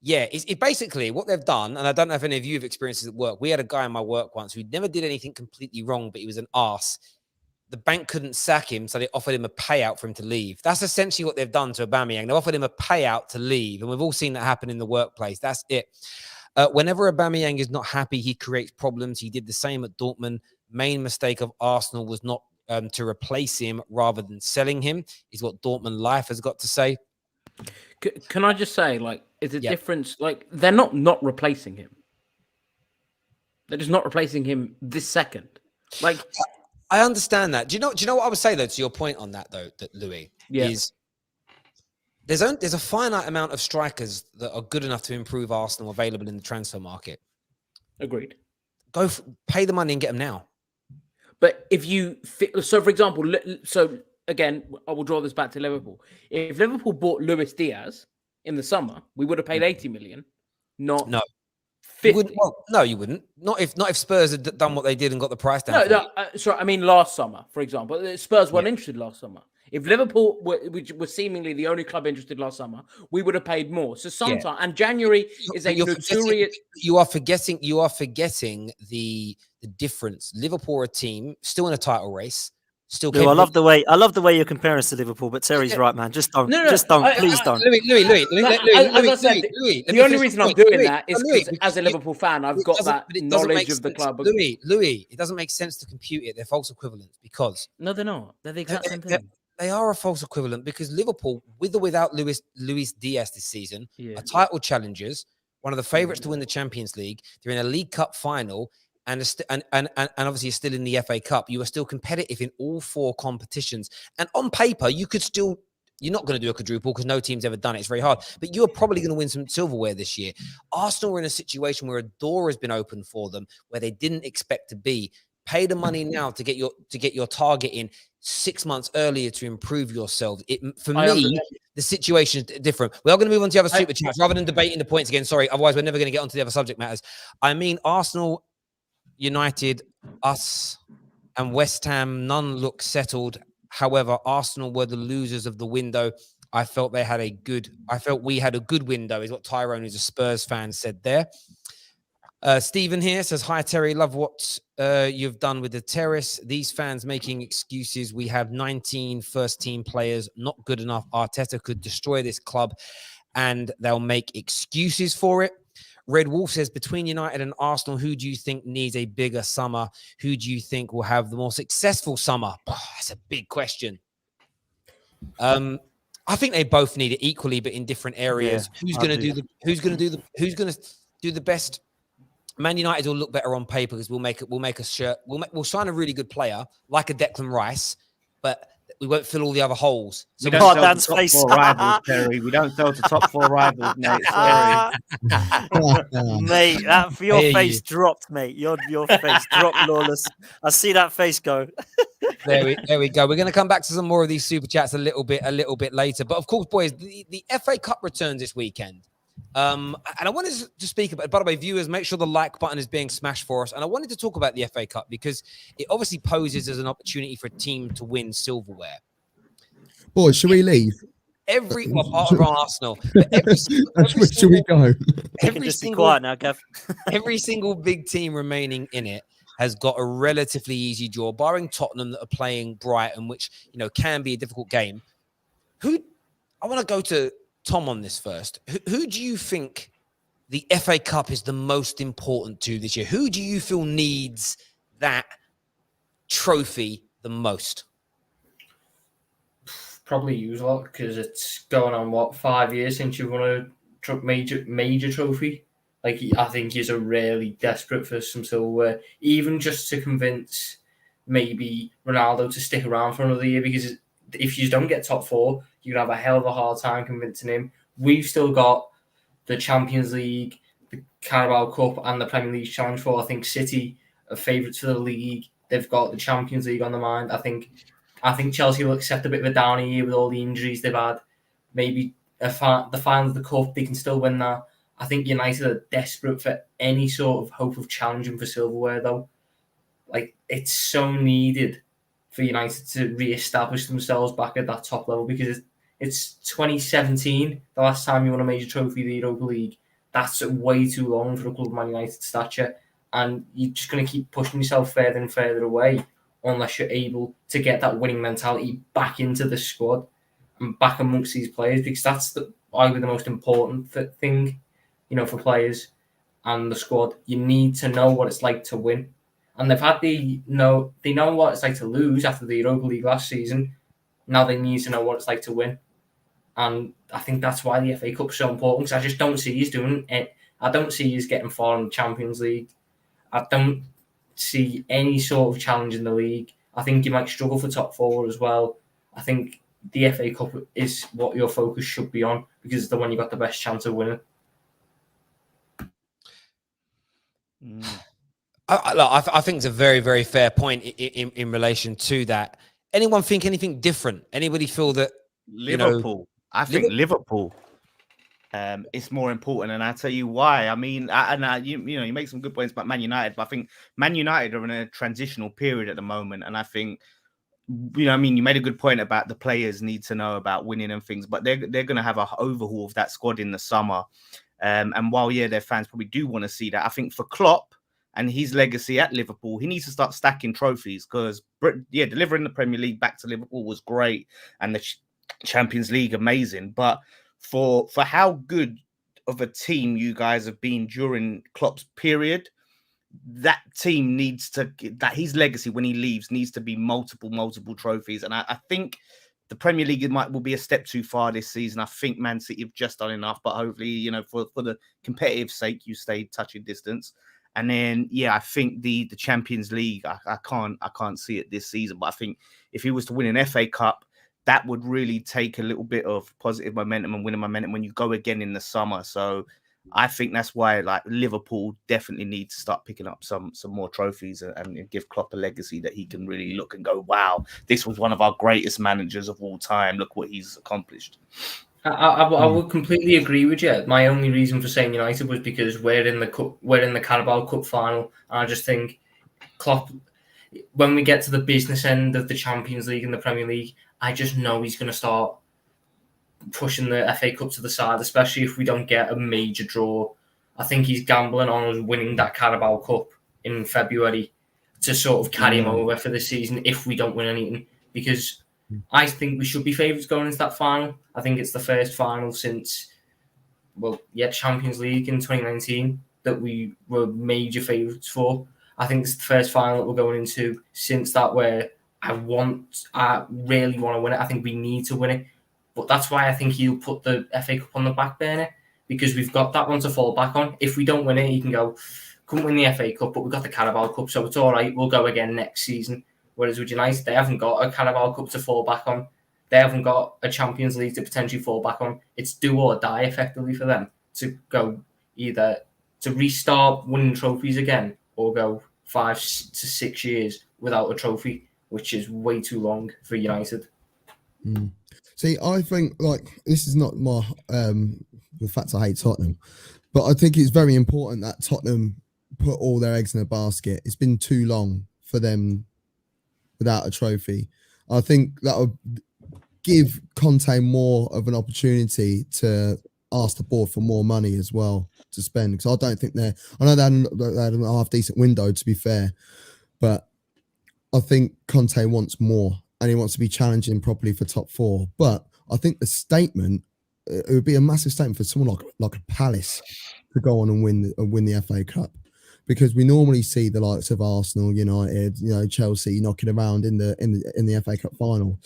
Yeah, it basically what they've done, and I don't know if any of you have experienced this at work. We had a guy in my work once who never did anything completely wrong, but he was an arse. The bank couldn't sack him, so they offered him a payout for him to leave. That's essentially what they've done to Aubameyang. They offered him a payout to leave, and we've all seen that happen in the workplace. That's it. Whenever Aubameyang is not happy, he creates problems. He did the same at Dortmund. Main mistake of Arsenal was not to replace him rather than selling him, is what Dortmund Life has got to say. Can I just say, like, it's a difference. Like, they're not replacing him. They're just not replacing him this second. Like, I understand that. Do you know what I would say though to your point on that though, that Louis is there's a finite amount of strikers that are good enough to improve Arsenal available in the transfer market. Agreed. Pay the money and get them now. But if you so for example, so again, I will draw this back to Liverpool. If Liverpool bought Luis Diaz in the summer, we would have paid 80 million, not 50. You wouldn't. Not if Spurs had done what they did and got the price down. Sorry, I mean last summer, for example. Spurs weren't interested last summer. If Liverpool were seemingly the only club interested last summer, we would have paid more. So sometimes, and January is a notorious. You are forgetting the difference. Liverpool are a team still in a title race. Still, I love the way you're comparing us to Liverpool, but Terry's right, man. Just don't, please don't. Louis, as I said, the only reason I'm doing that is because as a Liverpool fan, I've got that knowledge of the club. Louis, it doesn't make sense to compute it. They're false equivalents because no, they're not. They're the exact same thing. They are a false equivalent because Liverpool, with or without Luis Diaz this season, are title challengers, one of the favourites to win the Champions League. They're in a League Cup final. And obviously you're still in the FA Cup. You are still competitive in all four competitions. And on paper, you're not going to do a quadruple because no team's ever done it. It's very hard. But you're probably going to win some silverware this year. Arsenal are in a situation where a door has been opened for them where they didn't expect to be. Pay the money now to get your target in 6 months earlier to improve yourself. For me, the situation is different. We are going to move on to the other super chats rather than debating the points again. Sorry, otherwise we're never going to get onto the other subject matters. I mean, Arsenal, United, us, and West Ham, none look settled. However, Arsenal were the losers of the window. I felt we had a good window, is what Tyrone, who's a Spurs fan, said there. Stephen here says, hi, Terry. Love what you've done with the Terrace. These fans making excuses. We have 19 first-team players, not good enough. Arteta could destroy this club, and they'll make excuses for it. Red Wolf says, between United and Arsenal, who do you think needs a bigger summer? Who do you think will have the more successful summer? That's a big question. I think they both need it equally, but in different areas. Who's going to do the best? Man United will look better on paper because we'll make a shirt. We'll sign a really good player like a Declan Rice, but we won't fill all the other holes. So we don't sell to top four rivals, Terry. We don't sell to top four rivals, mate. Sorry. Mate, your face dropped, mate. Your face dropped, Lawless. I see that face go. There we go. We're going to come back to some more of these super chats a little bit later. But of course, boys, the FA Cup returns this weekend. And I wanted to speak about, by the way, viewers, make sure the like button is being smashed for us. And I wanted to talk about the FA Cup because it obviously poses as an opportunity for a team to win silverware. Boys, should we leave? Apart from Arsenal, should we go? Be quiet now, Gav. Every single big team remaining in it has got a relatively easy draw, barring Tottenham that are playing Brighton, which can be a difficult game. I want to go to Tom on this first. Who do you think the FA Cup is the most important to this year? Who do you feel needs that trophy the most? Probably you lot, because it's going on 5 years since you've won a major trophy. Like, I think you're really desperate for some silverware, even just to convince maybe Ronaldo to stick around for another year, because if you don't get top four, you're going to have a hell of a hard time convincing him. We've still got the Champions League, the Carabao Cup, and the Premier League Challenge for. I think City are favourites for the league. They've got the Champions League on the mind. I think Chelsea will accept a bit of a downer year with all the injuries they've had. Maybe the final of the Cup, they can still win that. I think United are desperate for any sort of hope of challenging for silverware, though. Like, it's so needed for United to re-establish themselves back at that top level, because it's 2017, the last time you won a major trophy, the Europa League. That's way too long for a club of Man United stature, and you're just going to keep pushing yourself further and further away unless you're able to get that winning mentality back into the squad and back amongst these players, because that's arguably the most important thing, for players and the squad. You need to know what it's like to win. And they know what it's like to lose after the Europa League last season. Now they need to know what it's like to win. And I think that's why the FA Cup is so important, because I just don't see us doing it. I don't see us getting far in the Champions League. I don't see any sort of challenge in the league. I think you might struggle for top four as well. I think the FA Cup is what your focus should be on, because it's the one you got the best chance of winning. I think it's a very, very fair point in relation to that. Anyone think anything different? Anybody feel that Liverpool? I think Liverpool. It's more important, and I'll tell you why. I mean, you make some good points about Man United, but I think Man United are in a transitional period at the moment, and I think, you made a good point about the players need to know about winning and things, but they're going to have an overhaul of that squad in the summer. And while, their fans probably do want to see that, I think for Klopp and his legacy at Liverpool, he needs to start stacking trophies, because, delivering the Premier League back to Liverpool was great, and the Champions League amazing. But for how good of a team you guys have been during Klopp's period, that team needs to, that his legacy when he leaves needs to be multiple trophies. And I think the Premier League will be a step too far this season. I think Man City have just done enough, but hopefully, for the competitive sake, you stay touching distance. And then, I think the Champions League, I can't see it this season. But I think if he was to win an FA Cup, that would really take a little bit of positive momentum and winning momentum when you go again in the summer. So I think that's why, Liverpool definitely need to start picking up some more trophies and give Klopp a legacy that he can really look and go, wow, this was one of our greatest managers of all time. Look what he's accomplished. I would completely agree with you. My only reason for saying United was because we're in the Carabao Cup final, and I just think Klopp, when we get to the business end of the Champions League and the Premier League, I just know he's going to start pushing the FA Cup to the side, especially if we don't get a major draw. I think he's gambling on us winning that Carabao Cup in February to sort of carry him over for the season if we don't win anything, because I think we should be favourites going into that final. I think it's the first final since, Champions League in 2019 that we were major favourites for. I think it's the first final that we're going into since that where I really want to win it. I think we need to win it. But that's why I think he'll put the FA Cup on the back burner, because we've got that one to fall back on. If we don't win it, he can go, couldn't win the FA Cup, but we've got the Carabao Cup, so it's all right. We'll go again next season. Whereas with United, they haven't got a Carabao Cup to fall back on. They haven't got a Champions League to potentially fall back on. It's do or die effectively for them to go either to restart winning trophies again or go 5 to 6 years without a trophy, which is way too long for United. See, I think this is not my the fact I hate Tottenham, but I think it's very important that Tottenham put all their eggs in a basket. It's been too long for them without a trophy. I think that would give Conte more of an opportunity to ask the board for more money as well to spend, because I don't think I know they had a half decent window, to be fair, but I think Conte wants more and he wants to be challenging properly for top four. But I think the statement, it would be a massive statement for someone like a Palace to go on and win the FA Cup, because we normally see the likes of Arsenal, United, Chelsea knocking around in the FA Cup final.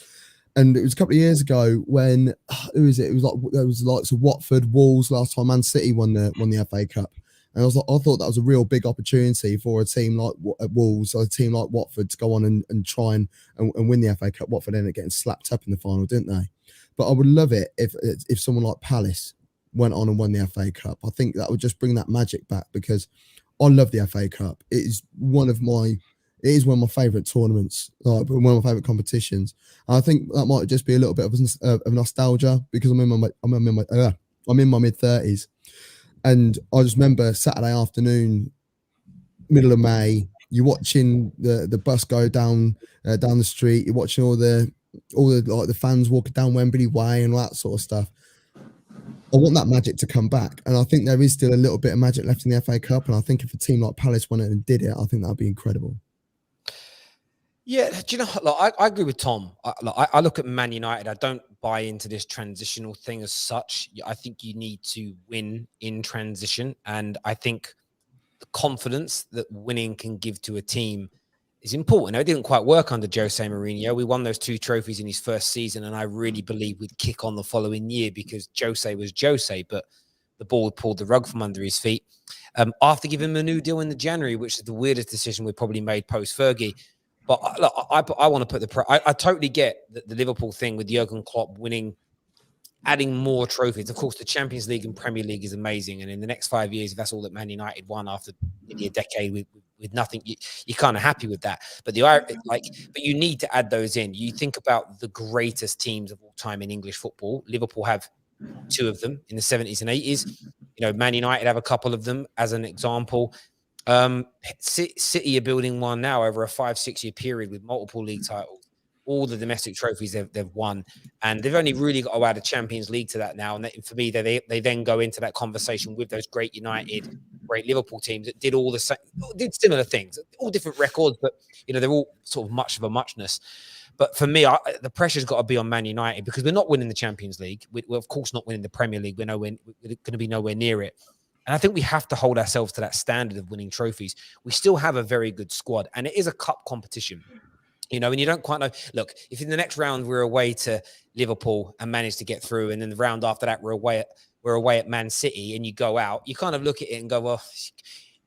And it was a couple of years ago when who was it? It was there was the likes of Watford, Wolves last time Man City won the FA Cup. And I thought that was a real big opportunity for a team like Wolves or a team like Watford to go on and try and win the FA Cup. Watford ended up getting slapped up in the final, didn't they? But I would love it if someone like Palace went on and won the FA Cup. I think that would just bring that magic back, because I love the FA Cup. It is one of my favourite tournaments, one of my favourite competitions. And I think that might just be a little bit of nostalgia, because I'm in my mid-30s. And I just remember Saturday afternoon, middle of May, you're watching the bus go down the street. You're watching all the like the fans walking down Wembley Way and all that sort of stuff. I want that magic to come back, and I think there is still a little bit of magic left in the FA Cup. And I think if a team like Palace went in and did it, I think that'd be incredible. Yeah, do you know? Like, I agree with Tom. I look at Man United. I don't buy into this transitional thing as such. I think you need to win in transition, and I think the confidence that winning can give to a team is important. Now, it didn't quite work under Jose Mourinho. We won those 2 trophies in his first season, and I really believe we'd kick on the following year because Jose was Jose, but the ball pulled the rug from under his feet. After giving him a new deal in the January, which is the weirdest decision we've probably made post-Fergie. But look, I want to put I totally get the Liverpool thing with Jurgen Klopp winning, adding more trophies. Of course, the Champions League and Premier League is amazing. And in the next 5 years, if that's all that Man United won after nearly a decade with nothing, you're kind of happy with that. But but you need to add those in. You think about the greatest teams of all time in English football. Liverpool have 2 of them in the 70s and 80s. You know, Man United have a couple of them as an example. City are building one now over a 5-6 year period with multiple league titles, all the domestic trophies they've won, and they've only really got to add a Champions League to that now. And for me, they then go into that conversation with those great United, great Liverpool teams that did all the same, did similar things, all different records, but you know they're all sort of much of a muchness. But for me, the pressure's got to be on Man United because we're not winning the Champions League. We're of course not winning the Premier League. We're going to be nowhere near it. And I think we have to hold ourselves to that standard of winning trophies. We still have a very good squad, and it is a cup competition. You know, and you don't quite know. Look, if in the next round we're away to Liverpool and manage to get through, and then the round after that we're away at Man City, and you go out, you kind of look at it and go, well,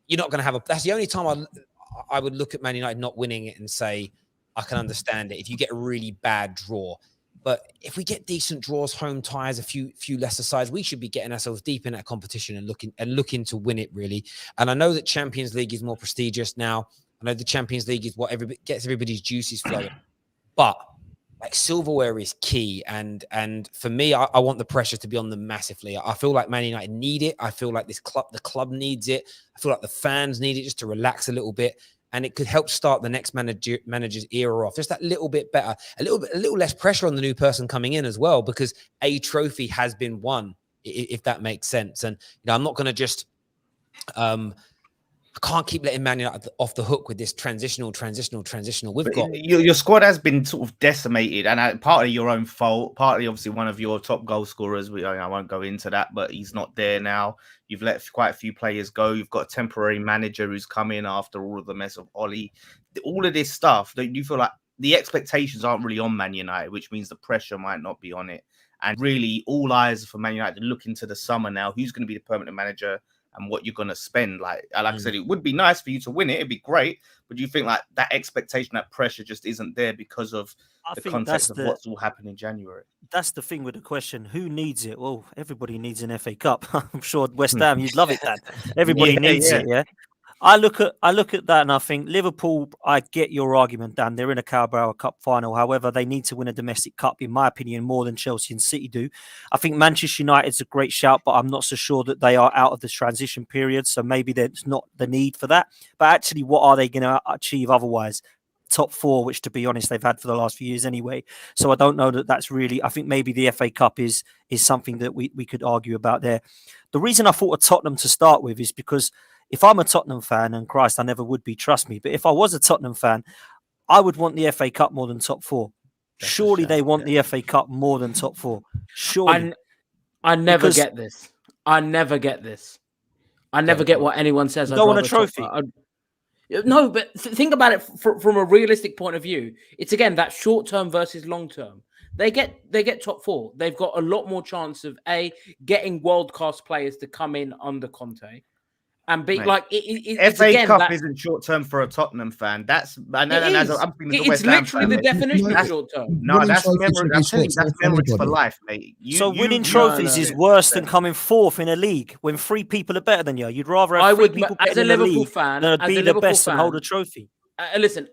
you're not going to have a. That's the only time I would look at Man United not winning it and say, I can understand it. If you get a really bad draw. But if we get decent draws, home ties, a few lesser sides, we should be getting ourselves deep in that competition and looking to win it really. And I know that Champions League is more prestigious now. I know the Champions League is what gets everybody's juices flowing. But like silverware is key, and for me, I want the pressure to be on them massively. I feel like Man United need it. I feel like the club needs it. I feel like the fans need it just to relax a little bit. And it could help start the next manager's era off just that little bit better, a little less pressure on the new person coming in as well, because a trophy has been won, if that makes sense. And you know, I'm not going to just, I can't keep letting Man United off the hook with this transitional. We've got your squad has been sort of decimated, and partly your own fault, partly obviously one of your top goal scorers. I won't go into that, but he's not there now. You've let quite a few players go. You've got a temporary manager who's come in after all of the mess of Oli. All of this stuff, that you feel like the expectations aren't really on Man United, which means the pressure might not be on it. And really, all eyes are for Man United to look into the summer now. Who's going to be the permanent manager and what you're going to spend? Like I said, it would be nice for you to win it. It'd be great. But do you think like that expectation, that pressure just isn't there because of the context of what's all happened in January? That's the thing with the question. Who needs it? Well, everybody needs an FA Cup. I'm sure West Ham, you'd love it, Dan. Everybody needs it, yeah? I look at that and I think Liverpool, I get your argument, Dan. They're in a Carabao Cup final. However, they need to win a domestic cup, in my opinion, more than Chelsea and City do. I think Manchester United's a great shout, but I'm not so sure that they are out of the transition period. So maybe there's not the need for that. But actually, what are they going to achieve otherwise? Top 4, which to be honest, they've had for the last few years anyway. So I don't know that that's really, I think maybe the FA Cup is something that we could argue about there. The reason I thought of Tottenham to start with is because if I'm a Tottenham fan, and Christ, I never would be, trust me, but if I was a Tottenham fan, I would want the FA Cup more than top 4. Surely they want the FA Cup more than top 4. Surely. I never get this. I never get what anyone says. You don't want a trophy. No, but think about it from a realistic point of view. It's again that short term versus long term. They get top 4. They've got a lot more chance of getting world class players to come in under Conte, and be like it's FA again, Cup isn't short term for a Tottenham fan. It's literally the definition of short term. No, that's memory. I'm telling you, that's memories for life, mate. Winning trophies is worse than coming 4th in a league when 3 people are better than you. You'd rather have 3 people better in a league than be the best and hold a trophy. Listen,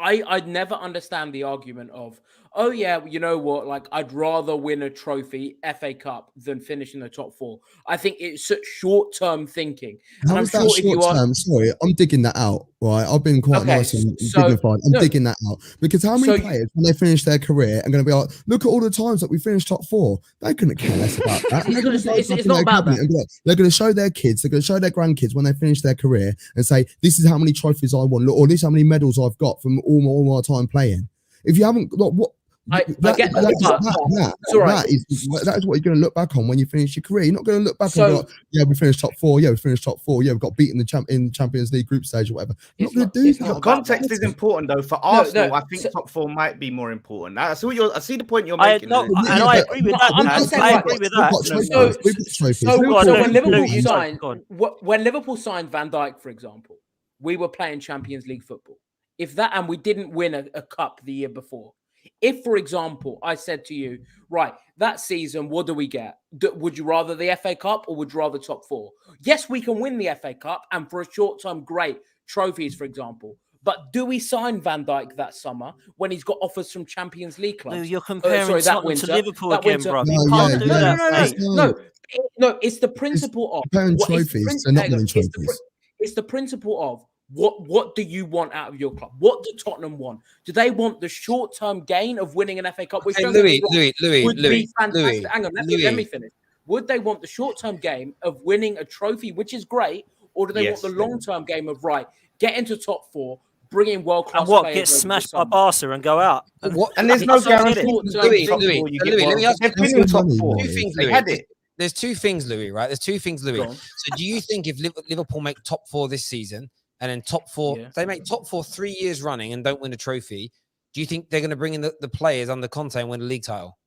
I'd never understand the argument of, oh yeah, you know what? Like, I'd rather win a trophy, FA Cup, than finish in the top 4. I think it's such short-term thinking. And How I'm is that sure if you short are term? Sorry, I'm digging that out. Right, I've been quite Okay, nice and so- dignified. I'm no. digging that out because how So many you- players, when they finish their career, are going to be like, "Look at all the times that we finished top 4." They couldn't care less about that. It's They're gonna not- go it's back in not their about cabinet that. and be like, they're going to show their kids, they're going to show their grandkids when they finish their career and say, "This is how many trophies I won, or this is how many medals I've got from all my time playing." If you haven't, like, what? I get that, That it's all right. is what you're going to look back on when you finish your career. You're not going to look back and be So- like, "Yeah, we finished top 4. Yeah, we finished top 4. Yeah, we got beaten in the Champions League group stage or whatever." You're It's not not- going to it's do not that. about Context that. is important though. For No, Arsenal, no, I think so- top 4 might be more important. I see the point you're I making. no, Louis. and I agree with that. I'm Dan. just saying, I right, agree with we've that. got trophies. So- We've got trophies. So, We've got so on, when trophies. Liverpool Louis, signed, go on. when Liverpool signed Van Dijk, for example, we were playing Champions League football. And we didn't win a cup the year before. If, for example, I said to you, right, that season, what do we get? Would you rather the FA Cup or would you rather top 4? Yes, we can win the FA Cup, and for a short time, great trophies, for example. But do we sign Van Dijk that summer when he's got offers from Champions League clubs? No, you're comparing sorry, that Tottenham to winter- Liverpool that again, winter- bro. No, You can't do yeah, that. No, that's not- no, it's the principle of comparing what- it's the trophies prin- to not hang on, winning it's the trophies. It's the principle of what do you want out of your club? What do Tottenham want? Do they want the short-term gain of winning an FA Cup? Which Hey, don't get me Louis, wrong, would be fantastic. Louis, Hang on, let Louis. me finish. Would they want the short-term game of winning a trophy, which is great, or do they Yes, want the they would. long-term game of right, get into top 4, bring in world-class And what? players Get over the smashed by summer? Barca and go out. What? And there's no That's not guarantee. short-term Louis, thing. You get Louis, let me ask They've you been in top money, 4. Louis. two things, They Louis. had it. There's two things, Louis, right? There's two things, Louis. Go on. So do you think if Liverpool make top 4 this season and then top 4, Yeah. they make top 4 3 years running and don't win a trophy, do you think they're going to bring in the players under Conte and win a league title?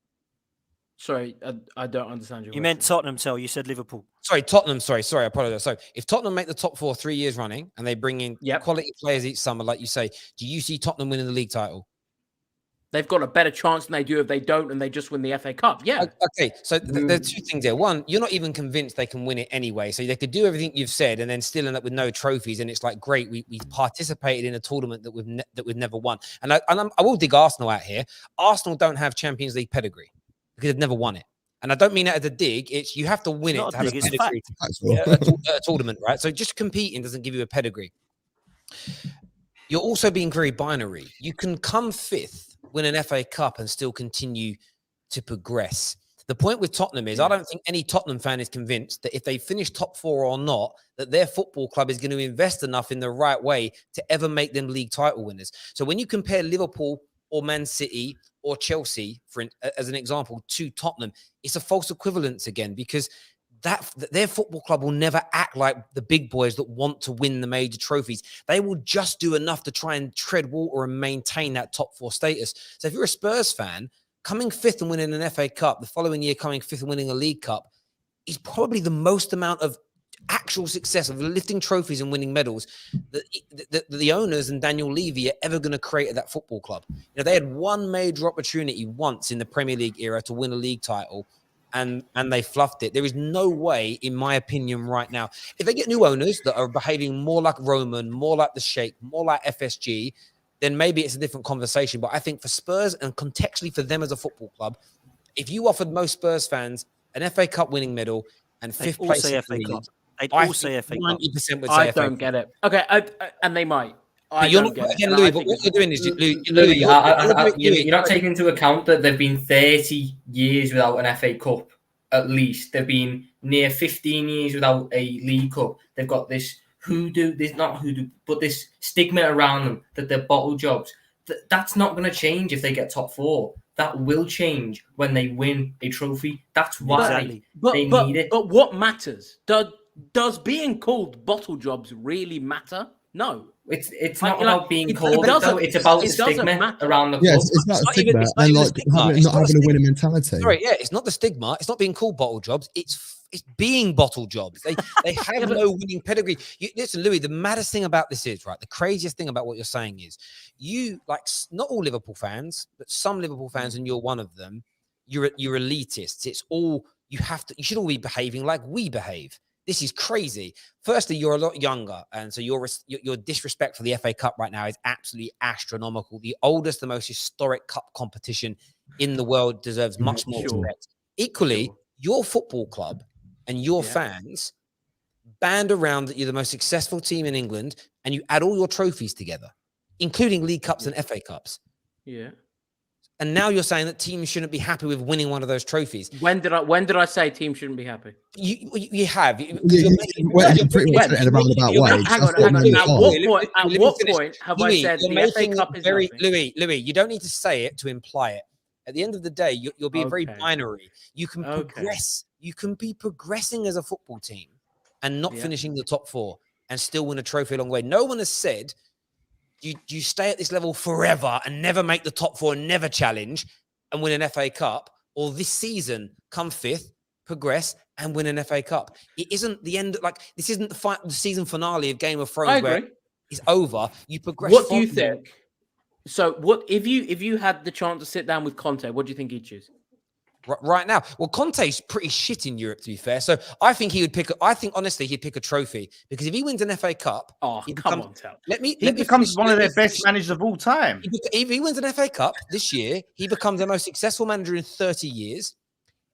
Sorry, I don't understand your You question. meant Tottenham, Tel. You said Liverpool. Sorry, Tottenham. Sorry, I apologize. So if Tottenham make the top 4 3 years running and they bring in Yep. quality players each summer, like you say, do you see Tottenham winning the league title? They've got a better chance than they do if they don't and they just win the FA Cup. Yeah. Okay, so there's two things there. One, you're not even convinced they can win it anyway. So they could do everything you've said and then still end up with no trophies. And it's like, great, we participated in a tournament that we've never won. And I will dig Arsenal out here. Arsenal don't have Champions League pedigree because they've never won it. And I don't mean it as a dig. It's you have to win It's it not to a have a dig, it's a pedigree That's at a tournament, right? So just competing doesn't give you a pedigree. You're also being very binary. You can come 5th, win an FA Cup, and still continue to progress. The point with Tottenham is I don't think any Tottenham fan is convinced that if they finish top 4 or not, that their football club is going to invest enough in the right way to ever make them league title winners. So when you compare Liverpool or Man City or Chelsea, as an example, to Tottenham, it's a false equivalence again because their football club will never act like the big boys that want to win the major trophies. They will just do enough to try and tread water and maintain that top 4 status. So if you're a Spurs fan, coming 5th and winning an FA Cup, the following year coming 5th and winning a League Cup is probably the most amount of actual success of lifting trophies and winning medals that the owners and Daniel Levy are ever going to create at that football club. You know, they had one major opportunity once in the Premier League era to win a league title, and they fluffed it. There is no way, in my opinion, right now, if they get new owners that are behaving more like Roman, more like the Sheikh, more like FSG, then maybe it's a different conversation. But I think for Spurs and contextually for them as a football club, if you offered most Spurs fans an FA Cup winning medal and 5th All place say in FA the league, Cup. They'd I all say think FA Cup. 90% would say I FA don't Cup. get it. Okay, and they might. I But you're don't not get it. again, And Louis. I But think what you're doing is Louis, Louis, you're not taking into account that they've been 30 years without an FA Cup, at least. They've been near 15 years without a League Cup. They've got this but this stigma around them that they're bottle jobs. That's not going to change if they get top 4. That will change when they win a trophy. That's why Exactly. they need it. But what matters? Does being called bottle jobs really matter? No. It's Like, not about being it called. doesn't- It's about the it doesn't stigma matter. around the Yeah, club. it's that It's not stigma even- it's not and even like a stigma. not It's not a having a winning mentality. Sorry, yeah, it's not the stigma. It's not being called bottle jobs. It's being bottle jobs. They have no winning pedigree. Listen, Louis, the maddest thing about this is, right, the craziest thing about what you're saying is not all Liverpool fans, but some Liverpool fans, and you're one of them, you're elitists. It's all, you should all be behaving like we behave. this is crazy. Firstly, you're a lot younger, and so your disrespect for the FA Cup right now is absolutely astronomical. The oldest, the most historic cup competition in the world deserves much more respect. Equally, your football club and your fans band around that you're the most successful team in England, and you add all your trophies together, including League Cups and FA Cups. Yeah. And now you're saying that teams shouldn't be happy with winning one of those trophies. When did I say teams shouldn't be happy? You have. You're pretty much in a roundabout way. Hang on. At what point have I said the FA Cup is nothing? Louis, you don't need to say it to imply it. At the end of the day, you'll be very binary. You can progress. You can be progressing as a football team and not finishing the top 4 and still win a trophy along the way. No one has said you stay at this level forever and never make the top 4 and never challenge and win an FA Cup, or this season come 5th, progress and win an FA Cup. It isn't the end. Like, this isn't the season finale of Game of Thrones where it's over. You progress. What do you think? So what if you had the chance to sit down with Conte, what do you think he'd choose? Right now, well, Conte's pretty shit in Europe, to be fair. So I think he would pick. I think honestly, he'd pick a trophy, because if he wins an FA Cup, he becomes one of their best managers of all time. If he wins an FA Cup this year, he becomes the most successful manager in 30 years,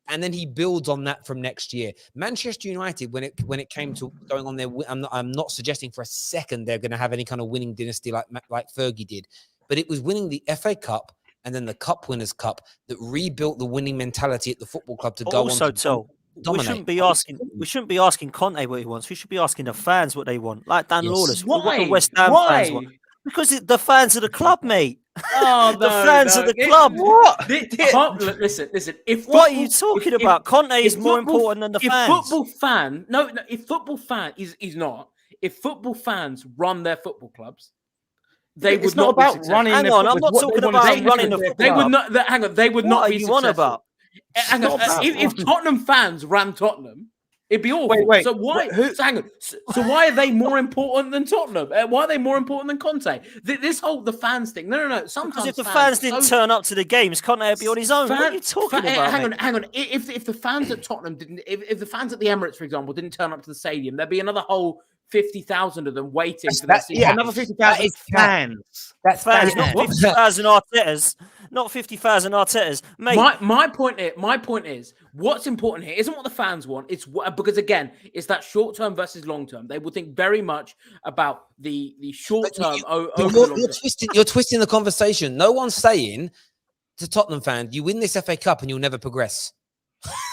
and then he builds on that from next year. Manchester United, when it came to going on their, I'm not suggesting for a second they're going to have any kind of winning dynasty like Fergie did, but it was winning the FA Cup and then the Cup Winners' Cup that rebuilt the winning mentality at the football club to go on. Also, we shouldn't be asking Conte what he wants. We should be asking the fans what they want, like Dan Lawless. Why? What the West Ham fans want. Because the fans of the club, mate. Oh, the fans of the club. What? Listen. What are you talking about? Conte is more important than the fans. If football fan is not. If football fans run their football clubs, it's not about running. Hang on, I'm not talking about running the football. They would not. Hang on, they would not be successful. About? Hang on, if Tottenham fans ran Tottenham, it'd be awful. Wait. So why? Hang on. So why are they more important than Tottenham? Why are they more important than Conte? This whole the fans thing. No. Sometimes because if the fans didn't turn up to the games, Conte would be on his own. What are you talking about? Hang on. If the fans at Tottenham didn't, if the fans at the Emirates, for example, didn't turn up to the stadium, there'd be another whole 50,000 of them waiting for that. Yeah, another 50,000 fans. That's fans, not 50,000 Artetas. Not 50,000 Artetas, mate. My point is, what's important here isn't what the fans want. It's because again, it's that short term versus long term. They will think very much about the short term. You're twisting the conversation. No one's saying to Tottenham fans, "You win this FA Cup and you'll never progress."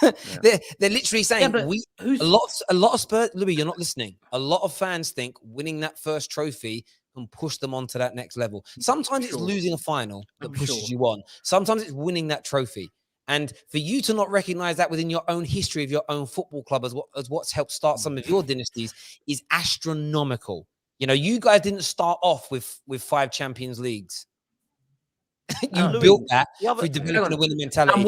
They're literally saying a lot of Spurs. Louis, you're not listening. A lot of fans think winning that first trophy can push them on to that next level. Sometimes it's losing a final that pushes you on. Sometimes it's winning that trophy. And for you to not recognize that within your own history of your own football club as what's helped start some of your dynasties is astronomical. You know, you guys didn't start off with 5 Champions Leagues. You built that through developing a winning mentality. And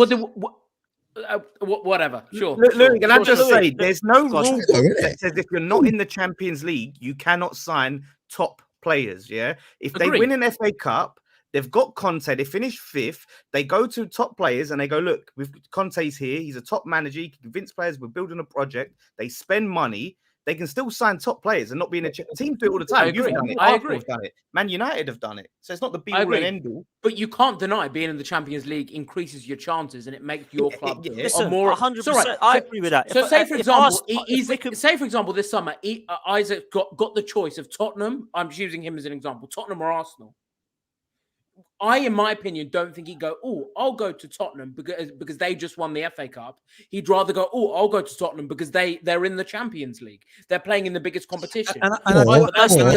whatever. Sure. Look, can I just say, there's no rule that says if you're not in the Champions League, you cannot sign top players. Yeah, if they win an FA Cup, they've got Conte. They finish 5th. They go to top players and they go, look, with Conte's here. He's a top manager. He can convince players we're building a project. They spend money. They can still sign top players and not be in a team. Do it all the time. You've done it. I agree. Done it. Man United have done it. So it's not the be all and end all. But you can't deny being in the Champions League increases your chances and it makes your club more. 100%. I agree with that. So say for example, this summer, Isaac got the choice of Tottenham. I'm just using him as an example. Tottenham or Arsenal. I, in my opinion, don't think he'd go, oh, I'll go to Tottenham because they just won the FA Cup. He'd rather go, oh, I'll go to Tottenham because they're in the Champions League. They're playing in the biggest competition. Arsenal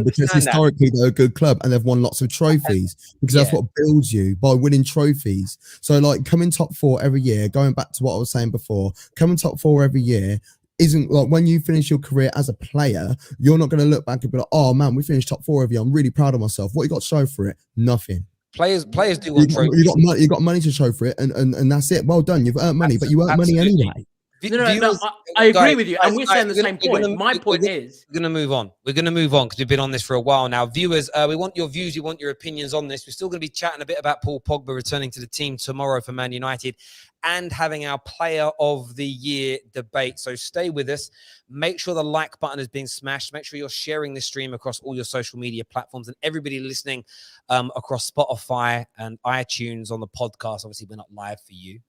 because historically they're a good club and they've won lots of trophies because that's what builds you, by winning trophies. So like coming top 4 every year, going back to what I was saying before, coming top 4 every year isn't like when you finish your career as a player, you're not going to look back and be like, oh man, we finished top 4 every year. I'm really proud of myself. What you got to show for it? Nothing. Players do want trophies. You got money to show for it, and that's it. Well done. You've earned money, but you earned money anyway. No, I agree with you. And we're saying the same point. My point is... We're going to move on. We're going to move on because we've been on this for a while now. Viewers, we want your views. We want your opinions on this. We're still going to be chatting a bit about Paul Pogba returning to the team tomorrow for Man United and having our Player of the Year debate. So stay with us. Make sure the like button has been smashed. Make sure you're sharing this stream across all your social media platforms, and everybody listening across Spotify and iTunes on the podcast. Obviously, we're not live for you.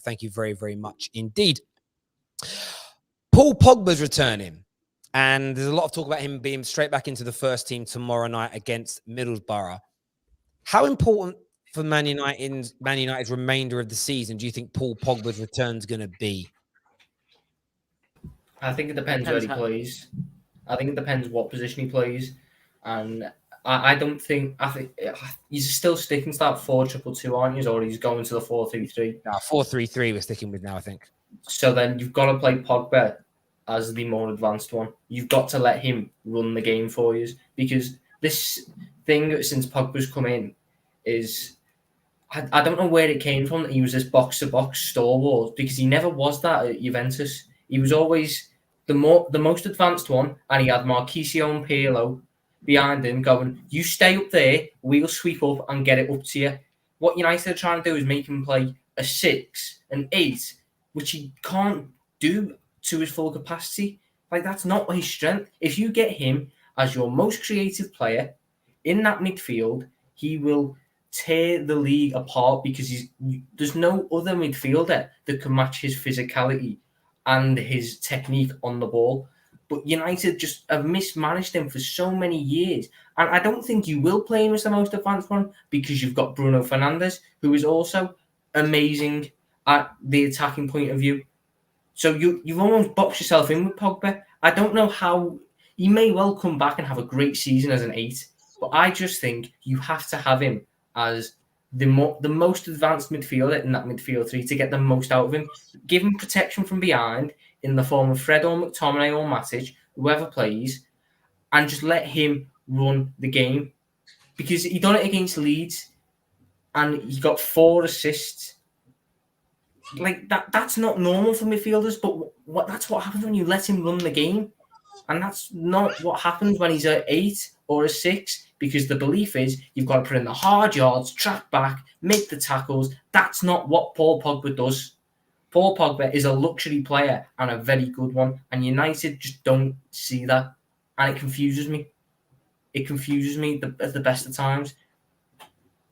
Thank you very, very much indeed. Paul Pogba's returning. And there's a lot of talk about him being straight back into the first team tomorrow night against Middlesbrough. How important for Man United's remainder of the season do you think Paul Pogba's return is going to be? I think it depends where he plays. I think it depends what position he plays. And I think he's still sticking to that 4-2-2, aren't you? Or he's going to the 4-3-3. No, 4-3-3 we're sticking with now, I think. So then you've got to play Pogba as the more advanced one. You've got to let him run the game for you, because this thing since Pogba's come in is, I don't know where it came from that he was this box-to-box stalwart, because he never was that at Juventus. He was always the most advanced one, and he had Marchisio and Pirlo behind him going, you stay up there, we'll sweep up and get it up to you. What United are trying to do is make him play a 6, an 8, which he can't do to his full capacity. Like, that's not his strength. If you get him as your most creative player in that midfield, he will tear the league apart, because there's no other midfielder that can match his physicality and his technique on the ball. But United just have mismanaged him for so many years. And I don't think you will play him as the most advanced one, because you've got Bruno Fernandes, who is also amazing at the attacking point of view. So you've almost boxed yourself in with Pogba. I don't know how. He may well come back and have a great season as an 8, but I just think you have to have him as the most advanced midfielder in that midfield 3 to get the most out of him. Give him protection from behind in the form of Fred or McTominay or Matic, whoever plays, and just let him run the game. Because he done it against Leeds, and he got 4 assists. Like, that's not normal for midfielders, but that's what happens when you let him run the game. And that's not what happens when he's an 8 or a 6, because the belief is you've got to put in the hard yards, track back, make the tackles. That's not what Paul Pogba does. Paul Pogba is a luxury player, and a very good one, and United just don't see that, and it confuses me. It confuses me at the best of times.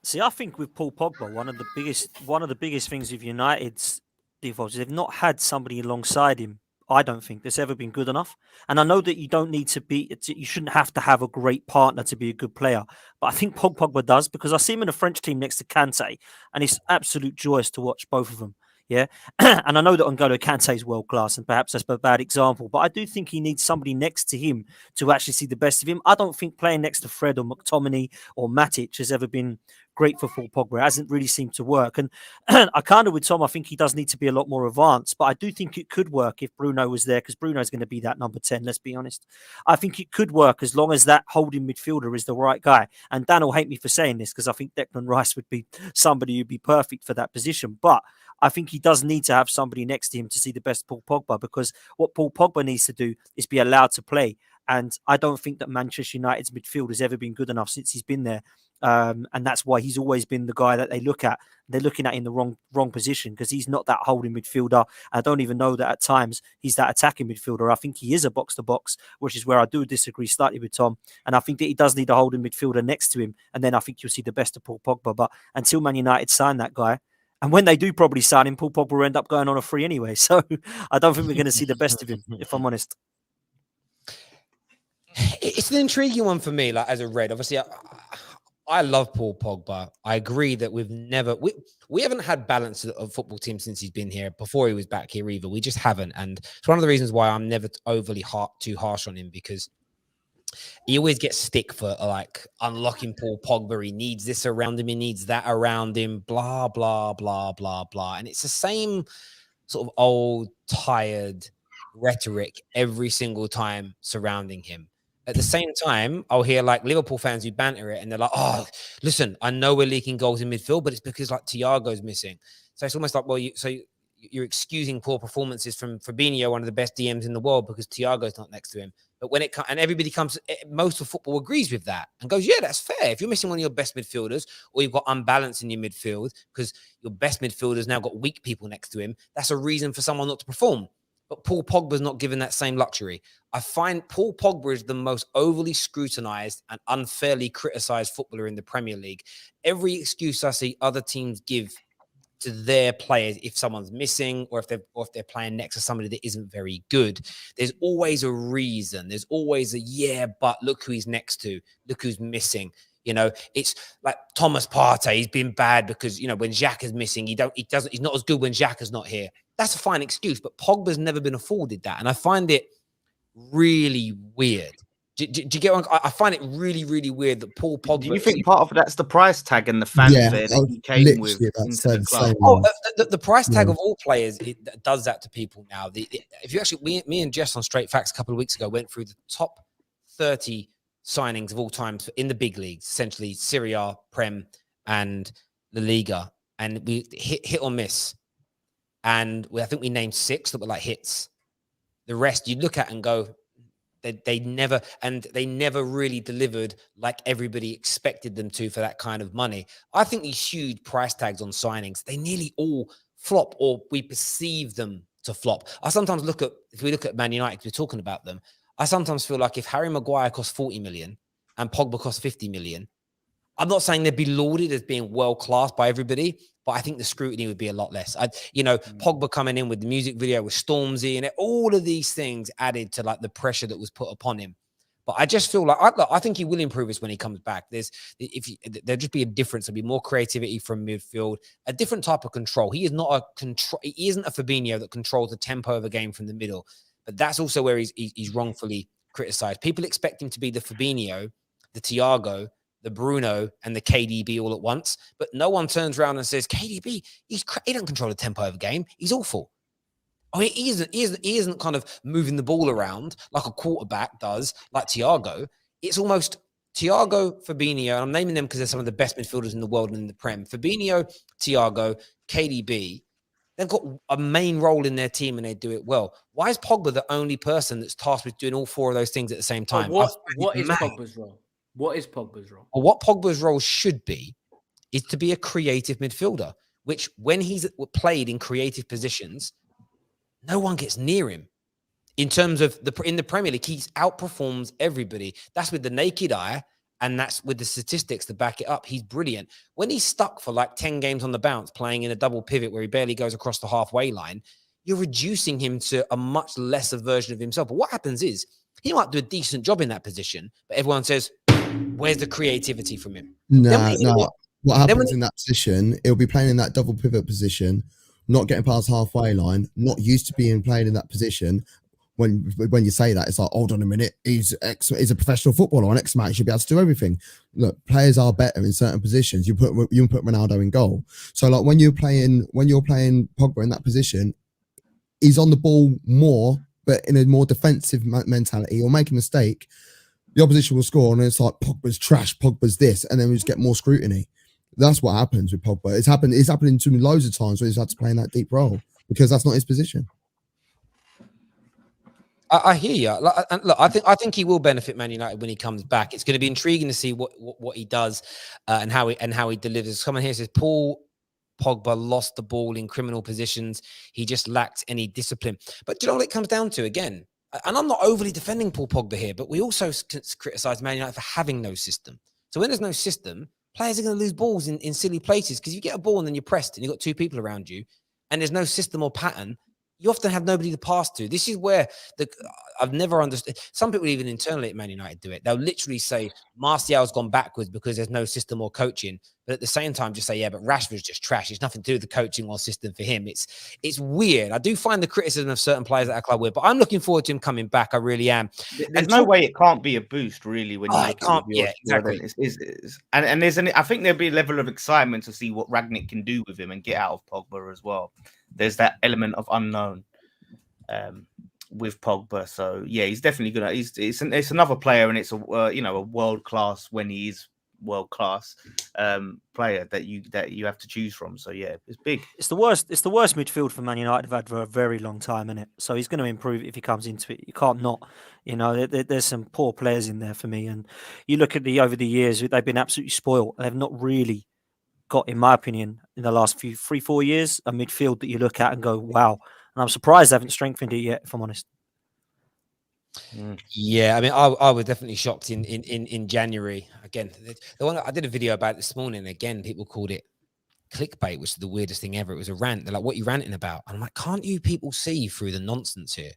See, I think with Paul Pogba, one of the biggest things with United's defaults is they've not had somebody alongside him. I don't think that's ever been good enough. And I know that you don't need to you shouldn't have to have a great partner to be a good player. But I think Paul Pogba does, because I see him in the French team next to Kante, and it's absolute joyous to watch both of them. Yeah. And I know that N'Golo Kante is world class, and perhaps that's a bad example, but I do think he needs somebody next to him to actually see the best of him. I don't think playing next to Fred or McTominay or Matic has ever been great for Paul Pogba. It hasn't really seemed to work. And I kind of with Tom, I think he does need to be a lot more advanced, but I do think it could work if Bruno was there, because Bruno's going to be that number 10, let's be honest. I think it could work as long as that holding midfielder is the right guy. And Dan will hate me for saying this, because I think Declan Rice would be somebody who'd be perfect for that position. But I think he does need to have somebody next to him to see the best Paul Pogba, because what Paul Pogba needs to do is be allowed to play. And I don't think that Manchester United's midfield has ever been good enough since he's been there. And that's why he's always been the guy that they look at. They're looking at in the wrong position, because he's not that holding midfielder. I don't even know that at times he's that attacking midfielder. I think he is a box-to-box, which is where I do disagree slightly with Tom. And I think that he does need a holding midfielder next to him. And then I think you'll see the best of Paul Pogba. But until Man United sign that guy, and when they do probably sign him, Paul Pogba will end up going on a free anyway. So I don't think we're going to see the best of him, if I'm honest. It's an intriguing one for me, like as a Red. Obviously, I love Paul Pogba. I agree that we haven't had balance of football team since he's been here. Before he was back here either, we just haven't. And it's one of the reasons why I'm never overly too harsh on him, because he always gets stick for like unlocking Paul Pogba. He needs this around him. He needs that around him. Blah, blah, blah, blah, blah. And it's the same sort of old, tired rhetoric every single time surrounding him. At the same time, I'll hear like Liverpool fans who banter it, and they're like, "Oh, listen, I know we're leaking goals in midfield, but it's because like Thiago's missing." So it's almost like, well, you're excusing poor performances from Fabinho, one of the best DMs in the world, because Thiago's not next to him. But when it comes, and everybody comes, most of football agrees with that and goes, yeah, that's fair. If you're missing one of your best midfielders, or you've got unbalance in your midfield because your best midfielder's now got weak people next to him, that's a reason for someone not to perform. But Paul Pogba's not given that same luxury. I find Paul Pogba is the most overly scrutinized and unfairly criticized footballer in the Premier League. Every excuse I see other teams give to their players, if someone's missing or if they're playing next to somebody that isn't very good, there's always a reason. There's always but look who he's next to. Look who's missing. You know, it's like Thomas Partey. He's been bad because, you know, when Xhaka's missing, he's not as good when Xhaka's not here. That's a fine excuse, but Pogba's never been afforded that. And I find it really weird. Do you get what I find it really, really weird that Paul Pogba... Do you think part of that's the price tag and the fanfare that he came with into the club? The price tag of all players, it does that to people now. If you actually... Me and Jess on Straight Facts a couple of weeks ago went through the top 30 signings of all time in the big leagues, essentially Serie A, Prem, and La Liga. And we hit or miss. And I think we named 6 that were like hits. The rest you look at and go... They never really delivered like everybody expected them to for that kind of money. I think these huge price tags on signings, they nearly all flop, or we perceive them to flop. I sometimes if we look at Man United, we're talking about them, I sometimes feel like if Harry Maguire costs 40 million and Pogba costs 50 million, I'm not saying they'd be lauded as being world-class by everybody, but I think the scrutiny would be a lot less. Pogba coming in with the music video with Stormzy and all of these things added to like the pressure that was put upon him. But I just feel like I think he will improve us when he comes back. There'll just be a difference. There'll be more creativity from midfield, a different type of control. He is not a control. He isn't a Fabinho that controls the tempo of a game from the middle. But that's also where he's wrongfully criticized. People expect him to be the Fabinho, the Thiago, the Bruno, and the KDB all at once, but no one turns around and says, KDB, he doesn't control the tempo of a game. He's awful. I mean, he isn't kind of moving the ball around like a quarterback does, like Thiago. It's almost Thiago, Fabinho, and I'm naming them because they're some of the best midfielders in the world and in the Prem. Fabinho, Thiago, KDB, they've got a main role in their team and they do it well. Why is Pogba the only person that's tasked with doing all 4 of those things at the same time? What is Pogba's role? What is Pogba's role? Well, what Pogba's role should be is to be a creative midfielder, which when he's played in creative positions, no one gets near him. In terms of in the Premier League, he outperforms everybody. That's with the naked eye, and that's with the statistics to back it up. He's brilliant. When he's stuck for like 10 games on the bounce, playing in a double pivot where he barely goes across the halfway line, you're reducing him to a much lesser version of himself. But what happens is, he might do a decent job in that position, but everyone says, where's the creativity from him? No. What happens in that position, he'll be playing in that double pivot position, not getting past halfway line, not used to being played in that position. When you say that, it's like, hold on a minute, he's a professional footballer. On X match, he should be able to do everything. Look, players are better in certain positions. You put Ronaldo in goal. So like when you're playing Pogba in that position, he's on the ball more, but in a more defensive mentality, or make a mistake, the opposition will score, and it's like, Pogba's trash, Pogba's this, and then we just get more scrutiny. That's what happens with Pogba. It's happening to me loads of times where he's had to play in that deep role because that's not his position. I hear you. And look, I think he will benefit Man United when he comes back. It's going to be intriguing to see what he does and how he delivers. Someone here says Paul Pogba lost the ball in criminal positions. He just lacked any discipline. But do you know what it comes down to again? And I'm not overly defending Paul Pogba here, but we also criticize Man United for having no system. So when there's no system, players are going to lose balls in silly places because you get a ball and then you're pressed and you've got 2 people around you and there's no system or pattern. You often have nobody to pass to. This is where I've never understood. Some people even internally at Man United do it. They'll literally say Martial's gone backwards because there's no system or coaching. But at the same time, just say, yeah, but Rashford's just trash. It's nothing to do with the coaching or system for him. It's weird. I do find the criticism of certain players at our club weird, but I'm looking forward to him coming back. I really am. There's no way it can't be a boost, really, when you make it can't. Yeah, exactly. And there's I think there'll be a level of excitement to see what Rangnick can do with him and get out of Pogba as well. There's that element of unknown with Pogba. So yeah, he's definitely gonna. It's another player, and it's a world class when he is world class player that you have to choose from. So yeah, it's big. It's the worst midfield for Man United have had for a very long time, isn't it? So he's going to improve if he comes into it. You can't not. You know, there's some poor players in there for me, and you look at over the years, they've been absolutely spoiled. They've not really got, in my opinion, in the last 3-4 years, a midfield that you look at and go, wow. And I'm surprised they haven't strengthened it yet, if I'm honest. Yeah, I mean, I was definitely shocked in January. Again, the one I did a video about this morning. Again, people called it clickbait, which is the weirdest thing ever. It was a rant. They're like, "What are you ranting about?" And I'm like, "Can't you people see through the nonsense here?"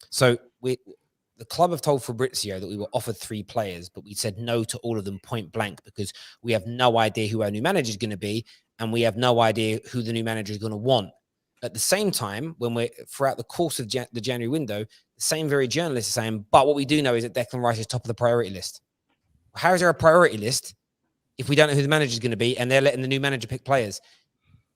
So the club have told Fabrizio that we were offered 3 players, but we said no to all of them point blank because we have no idea who our new manager is going to be, and we have no idea who the new manager is going to want. At the same time, when we're throughout the course of the January window, the same very journalists are saying, but what we do know is that Declan Rice is top of the priority list. How is there a priority list if we don't know who the manager is going to be and they're letting the new manager pick players?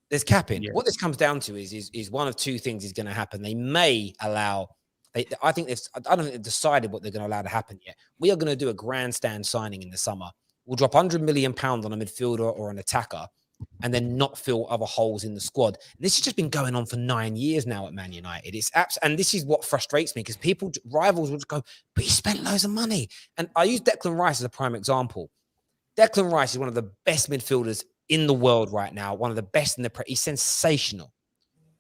There's capping. Yeah. What this comes down to is one of 2 things is going to happen. They may allow, I don't think they've decided what they're going to allow to happen yet. We are going to do a grandstand signing in the summer. We'll drop £100 million on a midfielder or an attacker, and then not fill other holes in the squad. This has just been going on for 9 years now at Man United. And this is what frustrates me because rivals will just go, but you spent loads of money. And I use Declan Rice as a prime example. Declan Rice is one of the best midfielders in the world right now. One of the best in he's sensational.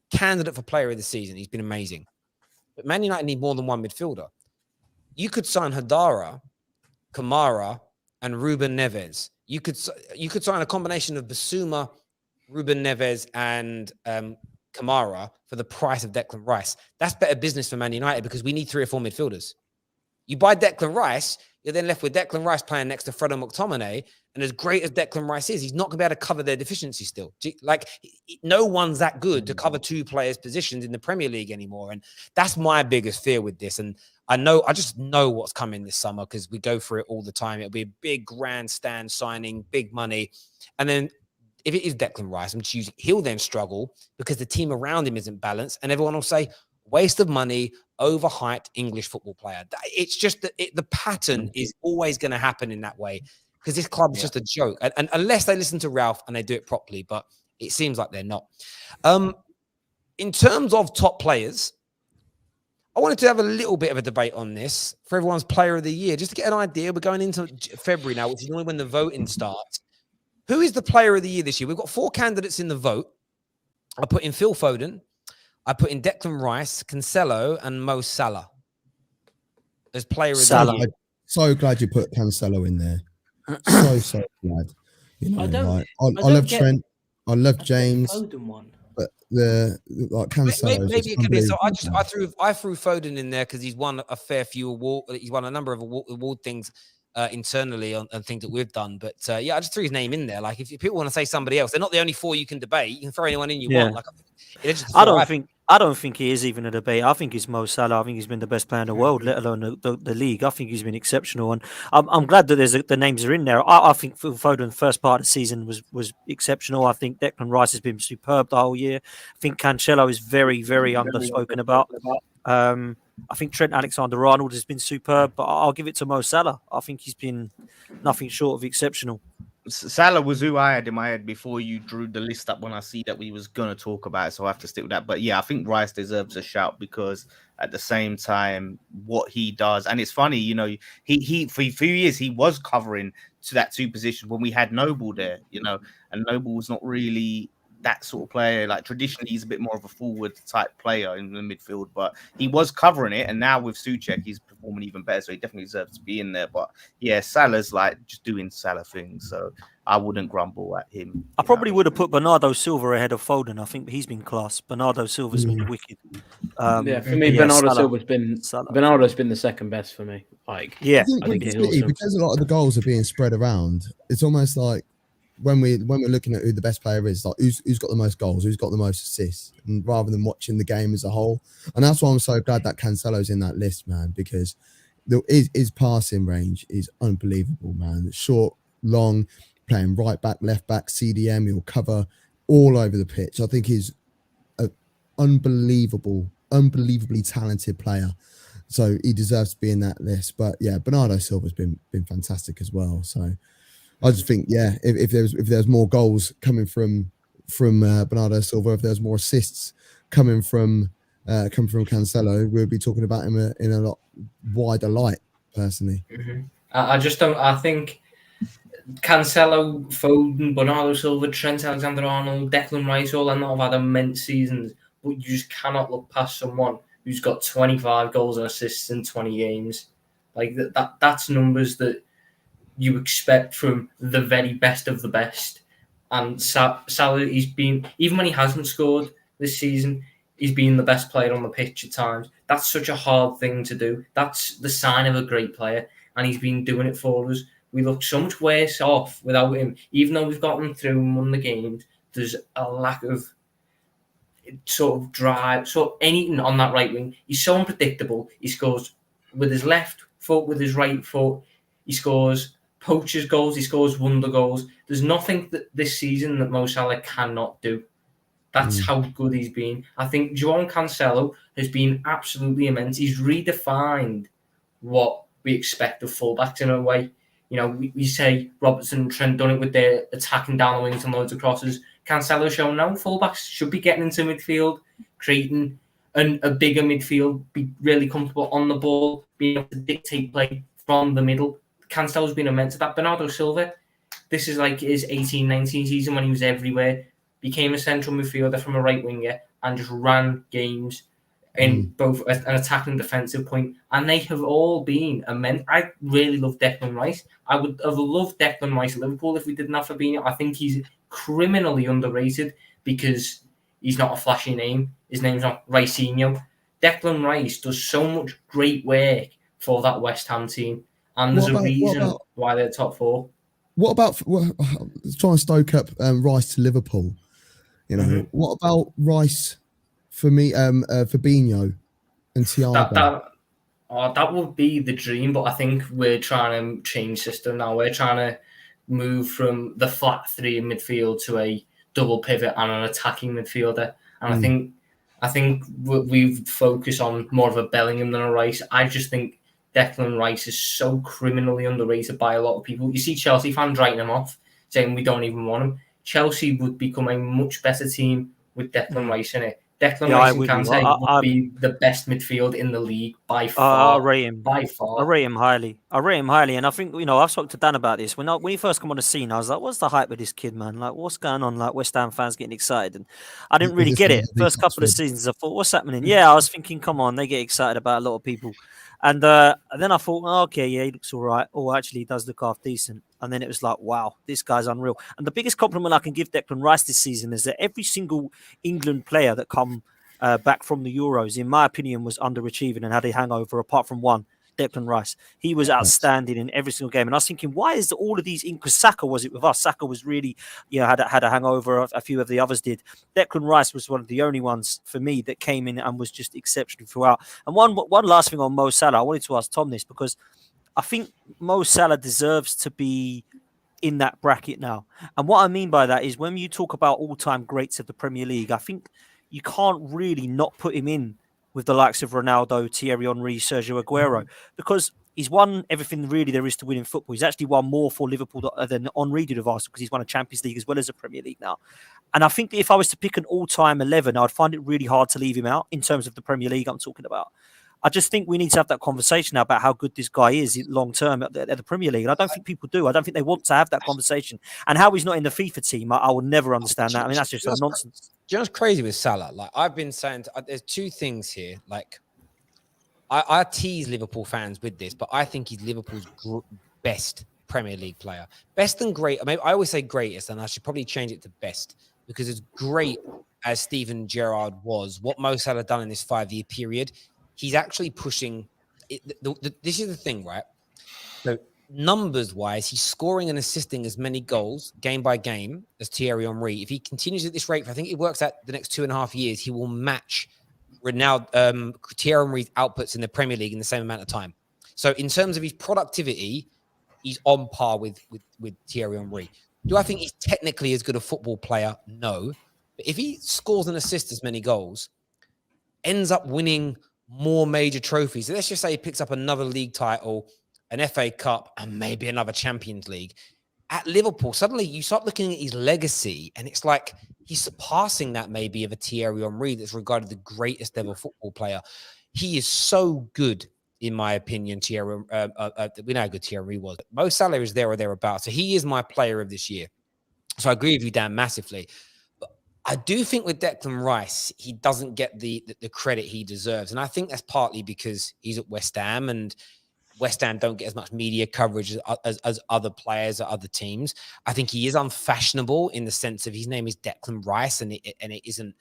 Candidate for player of the season. He's been amazing. But Man United need more than one midfielder. You could sign Hadara, Kamara, and Ruben Neves. You could sign a combination of Basuma, Ruben Neves, and Kamara for the price of Declan Rice. That's better business for Man United because we need 3 or 4 midfielders. You buy Declan Rice, you're then left with Declan Rice playing next to Fredo McTominay, and as great as Declan Rice is, he's not going to be able to cover their deficiency still. Like, no one's that good to cover 2 players' positions in the Premier League anymore, and that's my biggest fear with this. And I just know what's coming this summer because we go through it all the time. It'll be a big grandstand signing, big money. And then if it is Declan Rice, he'll then struggle because the team around him isn't balanced. And everyone will say, waste of money, overhyped English football player. It's just that the pattern is always going to happen in that way because this club is just a joke. And unless they listen to Ralph and they do it properly, but it seems like they're not. In terms of top players, I wanted to have a little bit of a debate on this for everyone's player of the year, just to get an idea. We're going into February now, which is normally when the voting starts. Who is the player of the year this year? We've got 4 candidates in the vote. I put in Phil Foden. I put in Declan Rice, Cancelo, and Mo Salah as player of the year. So glad you put Cancelo in there. So glad. You know, I love Trent. I love James. Foden one. But Cancelo, maybe it could be. So I threw Foden in there because he's won a fair few award. He's won a number of award things internally on things that we've done. But I just threw his name in there. Like if people want to say somebody else, they're not the only 4 you can debate. You can throw anyone in you want. Like I don't think he is even a debate. I think it's Mo Salah. I think he's been the best player in the world, let alone the league. I think he's been exceptional, and I'm glad that the names are in there. I think Phil Foden, the first part of the season was exceptional. I think Declan Rice has been superb the whole year. I think Cancelo is very, very underspoken about. I think Trent Alexander-Arnold has been superb, but I'll give it to Mo Salah. I think he's been nothing short of exceptional. Salah was who I had in my head before you drew the list up when I see that we was going to talk about it, so I have to stick with that. But yeah, I think Rice deserves a shout because at the same time, what he does, and it's funny, you know, he for a few years, he was covering to that 2 position when we had Noble there, you know, and Noble was not really that sort of player. Like traditionally, he's a bit more of a forward type player in the midfield, but he was covering it. And now with Souček, he's performing even better. So he definitely deserves to be in there. But yeah, Salah's like just doing Salah things. So I wouldn't grumble at him. I probably would have put Bernardo Silva ahead of Foden. I think he's been class. Bernardo Silva's been wicked. For me, Bernardo's been the second best for me. I think he's awesome. Because a lot of the goals are being spread around, it's almost like when we're looking at who the best player is, like who's got the most goals, who's got the most assists, and rather than watching the game as a whole. And that's why I'm so glad that Cancelo's in that list, man, because his passing range is unbelievable, man. Short, long, playing right back, left back, CDM, he'll cover all over the pitch. I think he's an unbelievably talented player. So he deserves to be in that list. But yeah, Bernardo Silva's been fantastic as well. So I just think, yeah, if there's more goals coming from Bernardo Silva, if there's more assists coming from Cancelo, we'll be talking about him in a lot wider light, personally. I just don't. I think Cancelo, Foden, Bernardo Silva, Trent Alexander-Arnold, Declan Rice, all and not have had immense seasons, but you just cannot look past someone who's got 25 goals and assists in 20 games. Like that's numbers that you expect from the very best of the best. And Salah, he's been, even when he hasn't scored this season, he's been the best player on the pitch at times. That's such a hard thing to do. That's the sign of a great player, and he's been doing it for us. We look so much worse off without him. Even though we've gotten through and won the games, there's a lack of sort of drive, anything on that right wing. He's so unpredictable. He scores with his left foot, with his right foot. He scores poachers goals. He scores wonder goals. There's nothing that this season that Mo Salah cannot do. That's how good he's been. I think João Cancelo has been absolutely immense. He's redefined what we expect of fullbacks in a way. You know, we say Robertson and Trent done it with their attacking down the wings and loads of crosses. Cancelo's shown now fullbacks should be getting into midfield, creating a bigger midfield, be really comfortable on the ball, being able to dictate play from the middle. Cancelo's been immense at that. Bernardo Silva, this is like his 18-19 season when he was everywhere, became a central midfielder from a right winger and just ran games in both an attack and defensive point, and they have all been immense. I really love Declan Rice. I would have loved Declan Rice at Liverpool if we didn't have Fabinho. I think he's criminally underrated because he's not a flashy name. His name's not Ricinho. Declan Rice does so much great work for that West Ham team, and there's a reason why they're top four. What about trying to stoke up Rice to Liverpool? You know, what about Rice for me, Fabinho and Thiago? That would be the dream, but I think we're trying to change system now. We're trying to move from the flat three in midfield to a double pivot and an attacking midfielder. And I think we've focused on more of a Bellingham than a Rice. I just think Declan Rice is so criminally underrated by a lot of people. You see Chelsea fans writing him off, saying we don't even want him. Chelsea would become a much better team with Declan Rice in it. Declan Rice and Kante would be the best midfield in the league by far. I rate him. By far. I rate him highly. And I think, you know, I've spoken to Dan about this. When he first come on the scene, I was like, what's the hype with this kid, man? Like, what's going on? Like, West Ham fans getting excited. And I didn't really get it. First couple of seasons, I thought, what's happening? Yeah, I was thinking, come on, they get excited about a lot of people. And then I thought, oh, okay, yeah, he looks all right. Oh, actually, he does look half decent. And then it was like, wow, this guy's unreal. And the biggest compliment I can give Declan Rice this season is that every single England player that come back from the Euros, in my opinion, was underachieving and had a hangover, apart from one, Declan Rice. He was outstanding in every single game. And I was thinking, why is all of these, because Saka was it with us? Saka was really, had a hangover. A few of the others did. Declan Rice was one of the only ones for me that came in and was just exceptional throughout. And one last thing on Mo Salah, I wanted to ask Tom this, because I think Mo Salah deserves to be in that bracket now. And what I mean by that is when you talk about all-time greats of the Premier League, I think you can't really not put him in with the likes of Ronaldo, Thierry Henry, Sergio Aguero, because he's won everything really there is to win in football. He's actually won more for Liverpool than Henry did of Arsenal, because he's won a Champions League as well as a Premier League now. And I think that if I was to pick an all-time 11, I'd find it really hard to leave him out in terms of the Premier League I'm talking about. I just think we need to have that conversation now about how good this guy is long term at the Premier League. And I don't think people do. I don't think they want to have that conversation. And how he's not in the FIFA team, I will never understand that. I mean, that's just nonsense. Do you know what's crazy with Salah? Like, I've been saying, there's two things here. Like, I tease Liverpool fans with this, but I think he's Liverpool's best Premier League player. Best and great. I mean, I always say greatest, and I should probably change it to best, because as great as Steven Gerrard was, what Mo Salah done in this 5-year period, he's actually pushing it. This is the thing, right? So numbers-wise, he's scoring and assisting as many goals game by game as Thierry Henry. If he continues at this rate, I think it works out the next 2.5 years, he will match Ronaldo, Thierry Henry's outputs in the Premier League in the same amount of time. So in terms of his productivity, he's on par with Thierry Henry. Do I think he's technically as good a football player? No. But if he scores and assists as many goals, ends up winning more major trophies. Let's just say he picks up another league title, an FA Cup, and maybe another Champions League. at Liverpool, suddenly you start looking at his legacy, and it's like he's surpassing that maybe of a Thierry Henry that's regarded the greatest ever football player. He is so good, in my opinion. Thierry, we know how good Thierry was. Mo Salah is there or thereabouts. So he is my player of this year. So I agree with you, Dan, massively. But I do think with Declan Rice, he doesn't get the credit he deserves. And I think that's partly because he's at West Ham, and West Ham don't get as much media coverage as other players or other teams. I think he is unfashionable in the sense of his name is Declan Rice, and it isn't.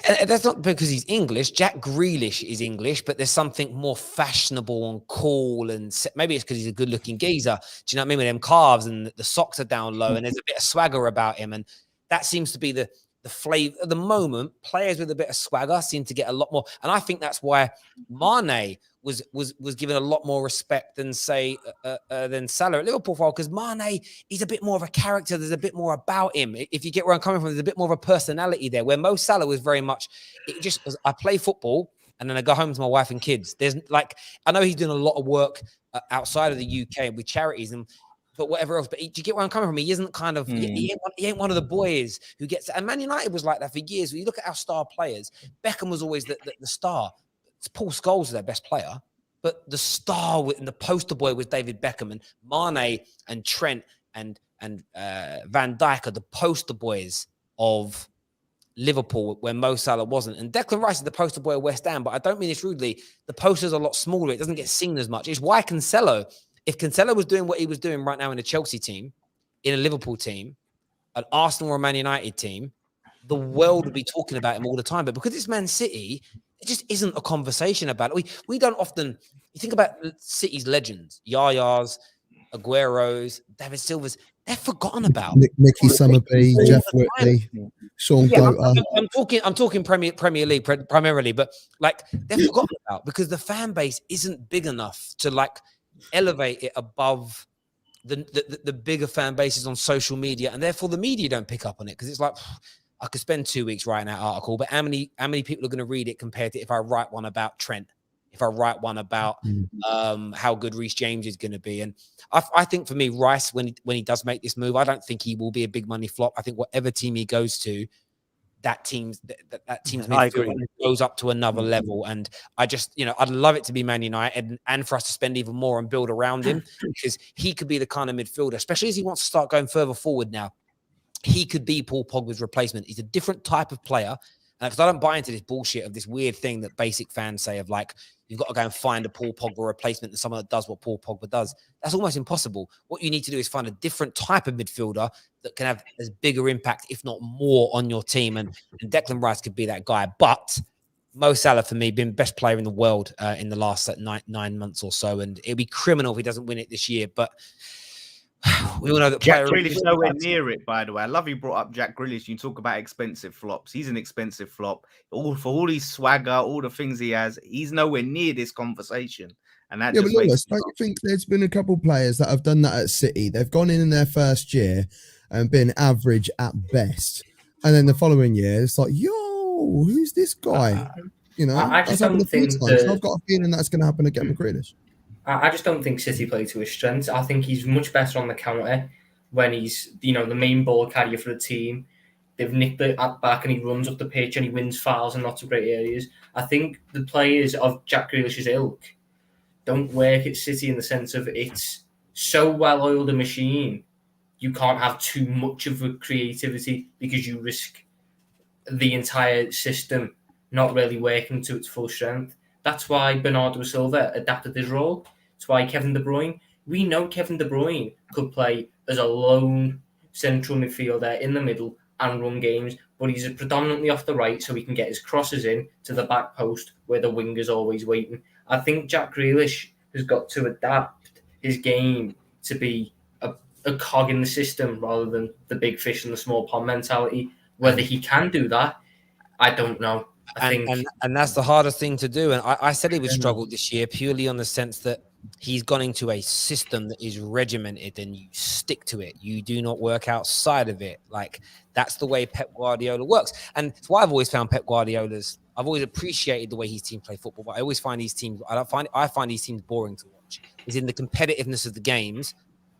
That's not because he's English. Jack Grealish is English, but there's something more fashionable and cool, and maybe it's because he's a good-looking geezer. Do you know what I mean? With them calves and the socks are down low, and there's a bit of swagger about him, and that seems to be the flavor at the moment. Players with a bit of swagger seem to get a lot more, and I think that's why Mane was given a lot more respect than say than Salah at Liverpool, because Mane, he's a bit more of a character. There's a bit more about him. If you get where I'm coming from, there's a bit more of a personality there. Where Mo Salah was very much, it just was, I play football and then I go home to my wife and kids. There's like, I know he's doing a lot of work outside of the UK with charities but whatever else. But do you get where I'm coming from? He isn't kind of, he ain't one of the boys who gets, and Man United was like that for years. When you look at our star players, Beckham was always the star. Paul Scholes is their best player, but the star and the poster boy was David Beckham, and Mane and Trent and Van Dijk are the poster boys of Liverpool when Mo Salah wasn't. And Declan Rice is the poster boy of West Ham, but I don't mean this rudely. The poster's a lot smaller. It doesn't get seen as much. It's why Cancelo, if Cancelo was doing what he was doing right now in a Chelsea team, in a Liverpool team, an Arsenal or a Man United team, the world would be talking about him all the time. But because it's Man City, it just isn't a conversation about it. We don't often, you think about City's legends, Yaya's, Aguero's, David Silva's, they're forgotten about. Nicky Summerby, Jeff Whitley, Sean Goater. I'm talking Premier League primarily, but like they're forgotten about because the fan base isn't big enough to like elevate it above the bigger fan bases on social media, and therefore the media don't pick up on it because it's like, I could spend 2 weeks writing that article, but how many people are going to read it compared to if I write one about Trent, if I write one about how good Reece James is going to be? And I think for me, Rice, when he does make this move, I don't think he will be a big money flop. I think whatever team he goes to, that team's midfield goes up to another level. And I just, I'd love it to be Man United and for us to spend even more and build around him because he could be the kind of midfielder, especially as he wants to start going further forward now. He could be Paul Pogba's replacement. He's a different type of player. Because I don't buy into this bullshit of this weird thing that basic fans say of like, you've got to go and find a Paul Pogba replacement and someone that does what Paul Pogba does. That's almost impossible. What you need to do is find a different type of midfielder that can have as bigger impact, if not more, on your team. And Declan Rice could be that guy. But Mo Salah, for me, been best player in the world in the last 9 months or so. And it'd be criminal if he doesn't win it this year. But we all know that Jack Grealish is nowhere near it, by the way. I love you brought up Jack Grealish. You talk about expensive flops. He's an expensive flop. For all his swagger, all the things he has, he's nowhere near this conversation. And that just makes don't you think there's been a couple of players that have done that at City? They've gone in their first year and been average at best. And then the following year, it's like, yo, who's this guy? I just don't think I've got a feeling that's going to happen again with Grealish. I just don't think City play to his strengths. I think he's much better on the counter when he's, the main ball carrier for the team. They've nicked it at back and he runs up the pitch and he wins fouls in lots of great areas. I think the players of Jack Grealish's ilk don't work at City in the sense of it's so well-oiled a machine. You can't have too much of a creativity because you risk the entire system not really working to its full strength. That's why Bernardo Silva adapted his role. That's why Kevin De Bruyne. We know Kevin De Bruyne could play as a lone central midfielder in the middle and run games, but he's predominantly off the right so he can get his crosses in to the back post where the winger's always waiting. I think Jack Grealish has got to adapt his game to be a cog in the system rather than the big fish in the small pond mentality. Whether he can do that, I don't know. And that's the hardest thing to do. And I said he would struggle this year purely on the sense that he's gone into a system that is regimented and you stick to it. You do not work outside of it. Like that's the way Pep Guardiola works. And it's why I've always found Pep Guardiola's, I've always appreciated the way his team play football, but I always find these teams, I find these teams boring to watch. Is in the competitiveness of the games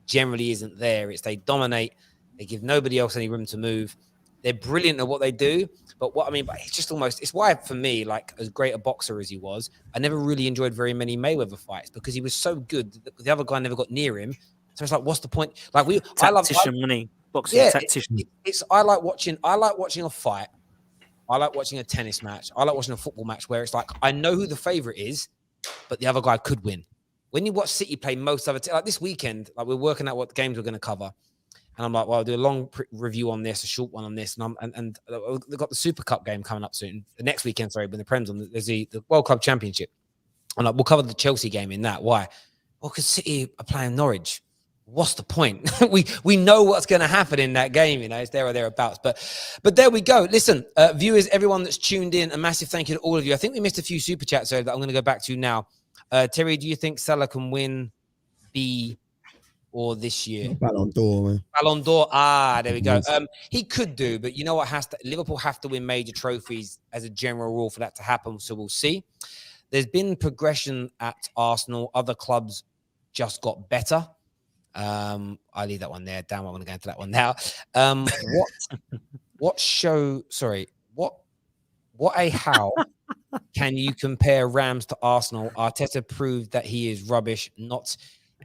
generally isn't there. It's they dominate. They give nobody else any room to move. They're brilliant at what they do. But what I mean, it's just almost, it's why for me, like as great a boxer as he was, I never really enjoyed very many Mayweather fights because he was so good that the other guy never got near him. So it's like, what's the point? Like Tactician, boxing tactician. I like watching a fight. I like watching a tennis match. I like watching a football match where it's like, I know who the favorite is, but the other guy could win. When you watch City play most of it, like this weekend, like we're working out what games we're going to cover. And I'm like, well, I'll do a long review on this, a short one on this. And they've got the Super Cup game coming up soon. The next weekend, sorry, when the Prem's on, there's the World Club Championship. And like, we'll cover the Chelsea game in that. Why? Well, because City are playing Norwich. What's the point? we know what's going to happen in that game, you know, it's there or thereabouts. But there we go. Listen, viewers, everyone that's tuned in, a massive thank you to all of you. I think we missed a few super chats that I'm going to go back to now. Terry, do you think Salah can win or this year? Ballon d'Or, man. Ballon d'Or. There we go. He could do, but you know what? Liverpool have to win major trophies as a general rule for that to happen. So we'll see. There's been progression at Arsenal. Other clubs just got better. I'll leave that one there. Damn, I'm going to go into that one now. How can you compare Rams to Arsenal? Arteta proved that he is rubbish, not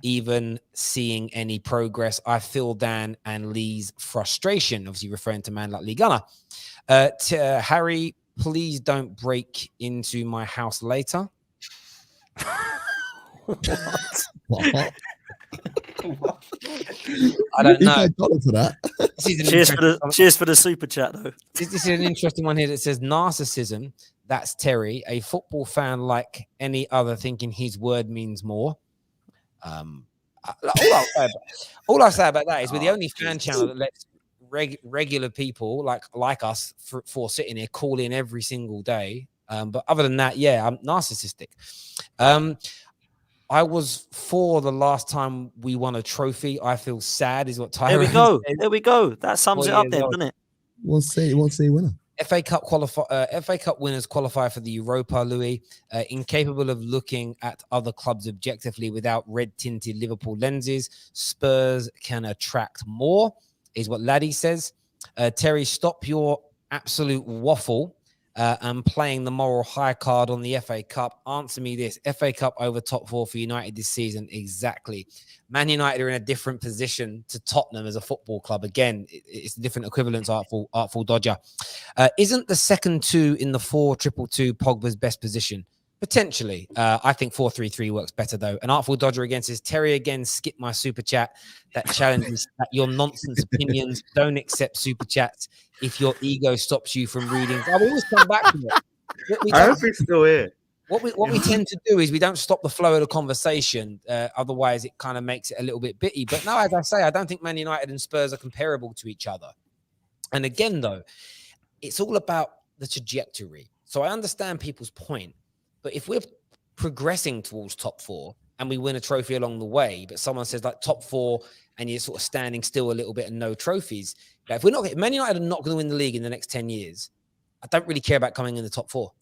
even seeing any progress. I feel Dan and Lee's frustration, obviously referring to man like Lee Gunner. Harry, please don't break into my house later. What? I don't know. For that. Cheers for the super chat, though. This is an interesting one here that says narcissism. That's Terry, a football fan like any other, thinking his word means more. All I'll say about that is we're the only fan channel that lets regular people like us for sitting here call in every single day. But other than that, yeah, I'm narcissistic. I was 4 the last time we won a trophy. I feel sad, is what Tyron There we go. said. There we go. That sums it up then, doesn't it? We'll see winner. FA Cup winners qualify for the Europa, Louis. Incapable of looking at other clubs objectively without red-tinted Liverpool lenses. Spurs can attract more, is what Laddie says. Terry, stop your absolute waffle and playing the moral high card on the FA Cup. Answer me this. FA Cup over top 4 for United this season. Exactly. Man United are in a different position to Tottenham as a football club. Again, it's a different equivalence, artful dodger. Isn't the second 2 in the 4-2-2 Pogba's best position? Potentially. I think 4-3-3 works better, though. An artful dodger again says, Terry again, skip my super chat. That challenges that your nonsense opinions. Don't accept super chats if your ego stops you from reading. I will always come back to it. I hope he's still here. What we tend to do is we don't stop the flow of the conversation. Otherwise, it kind of makes it a little bit bitty. But no, as I say, I don't think Man United and Spurs are comparable to each other. And again, though, it's all about the trajectory. So I understand people's point. But if we're progressing towards top 4 and we win a trophy along the way, but someone says like top 4 and you're sort of standing still a little bit and no trophies, if we're not, Man United are not going to win the league in the next 10 years, I don't really care about coming in the top 4.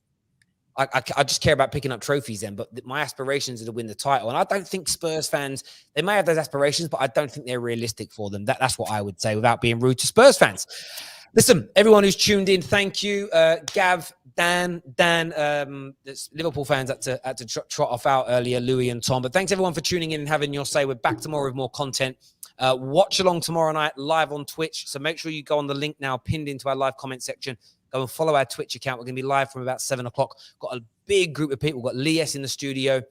I just care about picking up trophies then, but my aspirations are to win the title. And I don't think Spurs fans, they may have those aspirations, but I don't think they're realistic for them. That's what I would say without being rude to Spurs fans. Listen, everyone who's tuned in, thank you. Gav, Dan, Liverpool fans had to trot off out earlier, Louis and Tom. But thanks everyone for tuning in and having your say. We're back tomorrow with more content. Watch along tomorrow night live on Twitch. So make sure you go on the link now pinned into our live comment section. Go and follow our Twitch account. We're going to be live from about 7 o'clock. Got a big group of people. We've got Lies in the studio.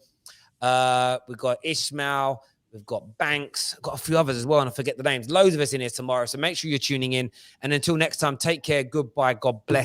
We've got Ishmael. We've got Banks. Got a few others as well, and I forget the names. Loads of us in here tomorrow. So make sure you're tuning in. And until next time, take care. Goodbye. God bless.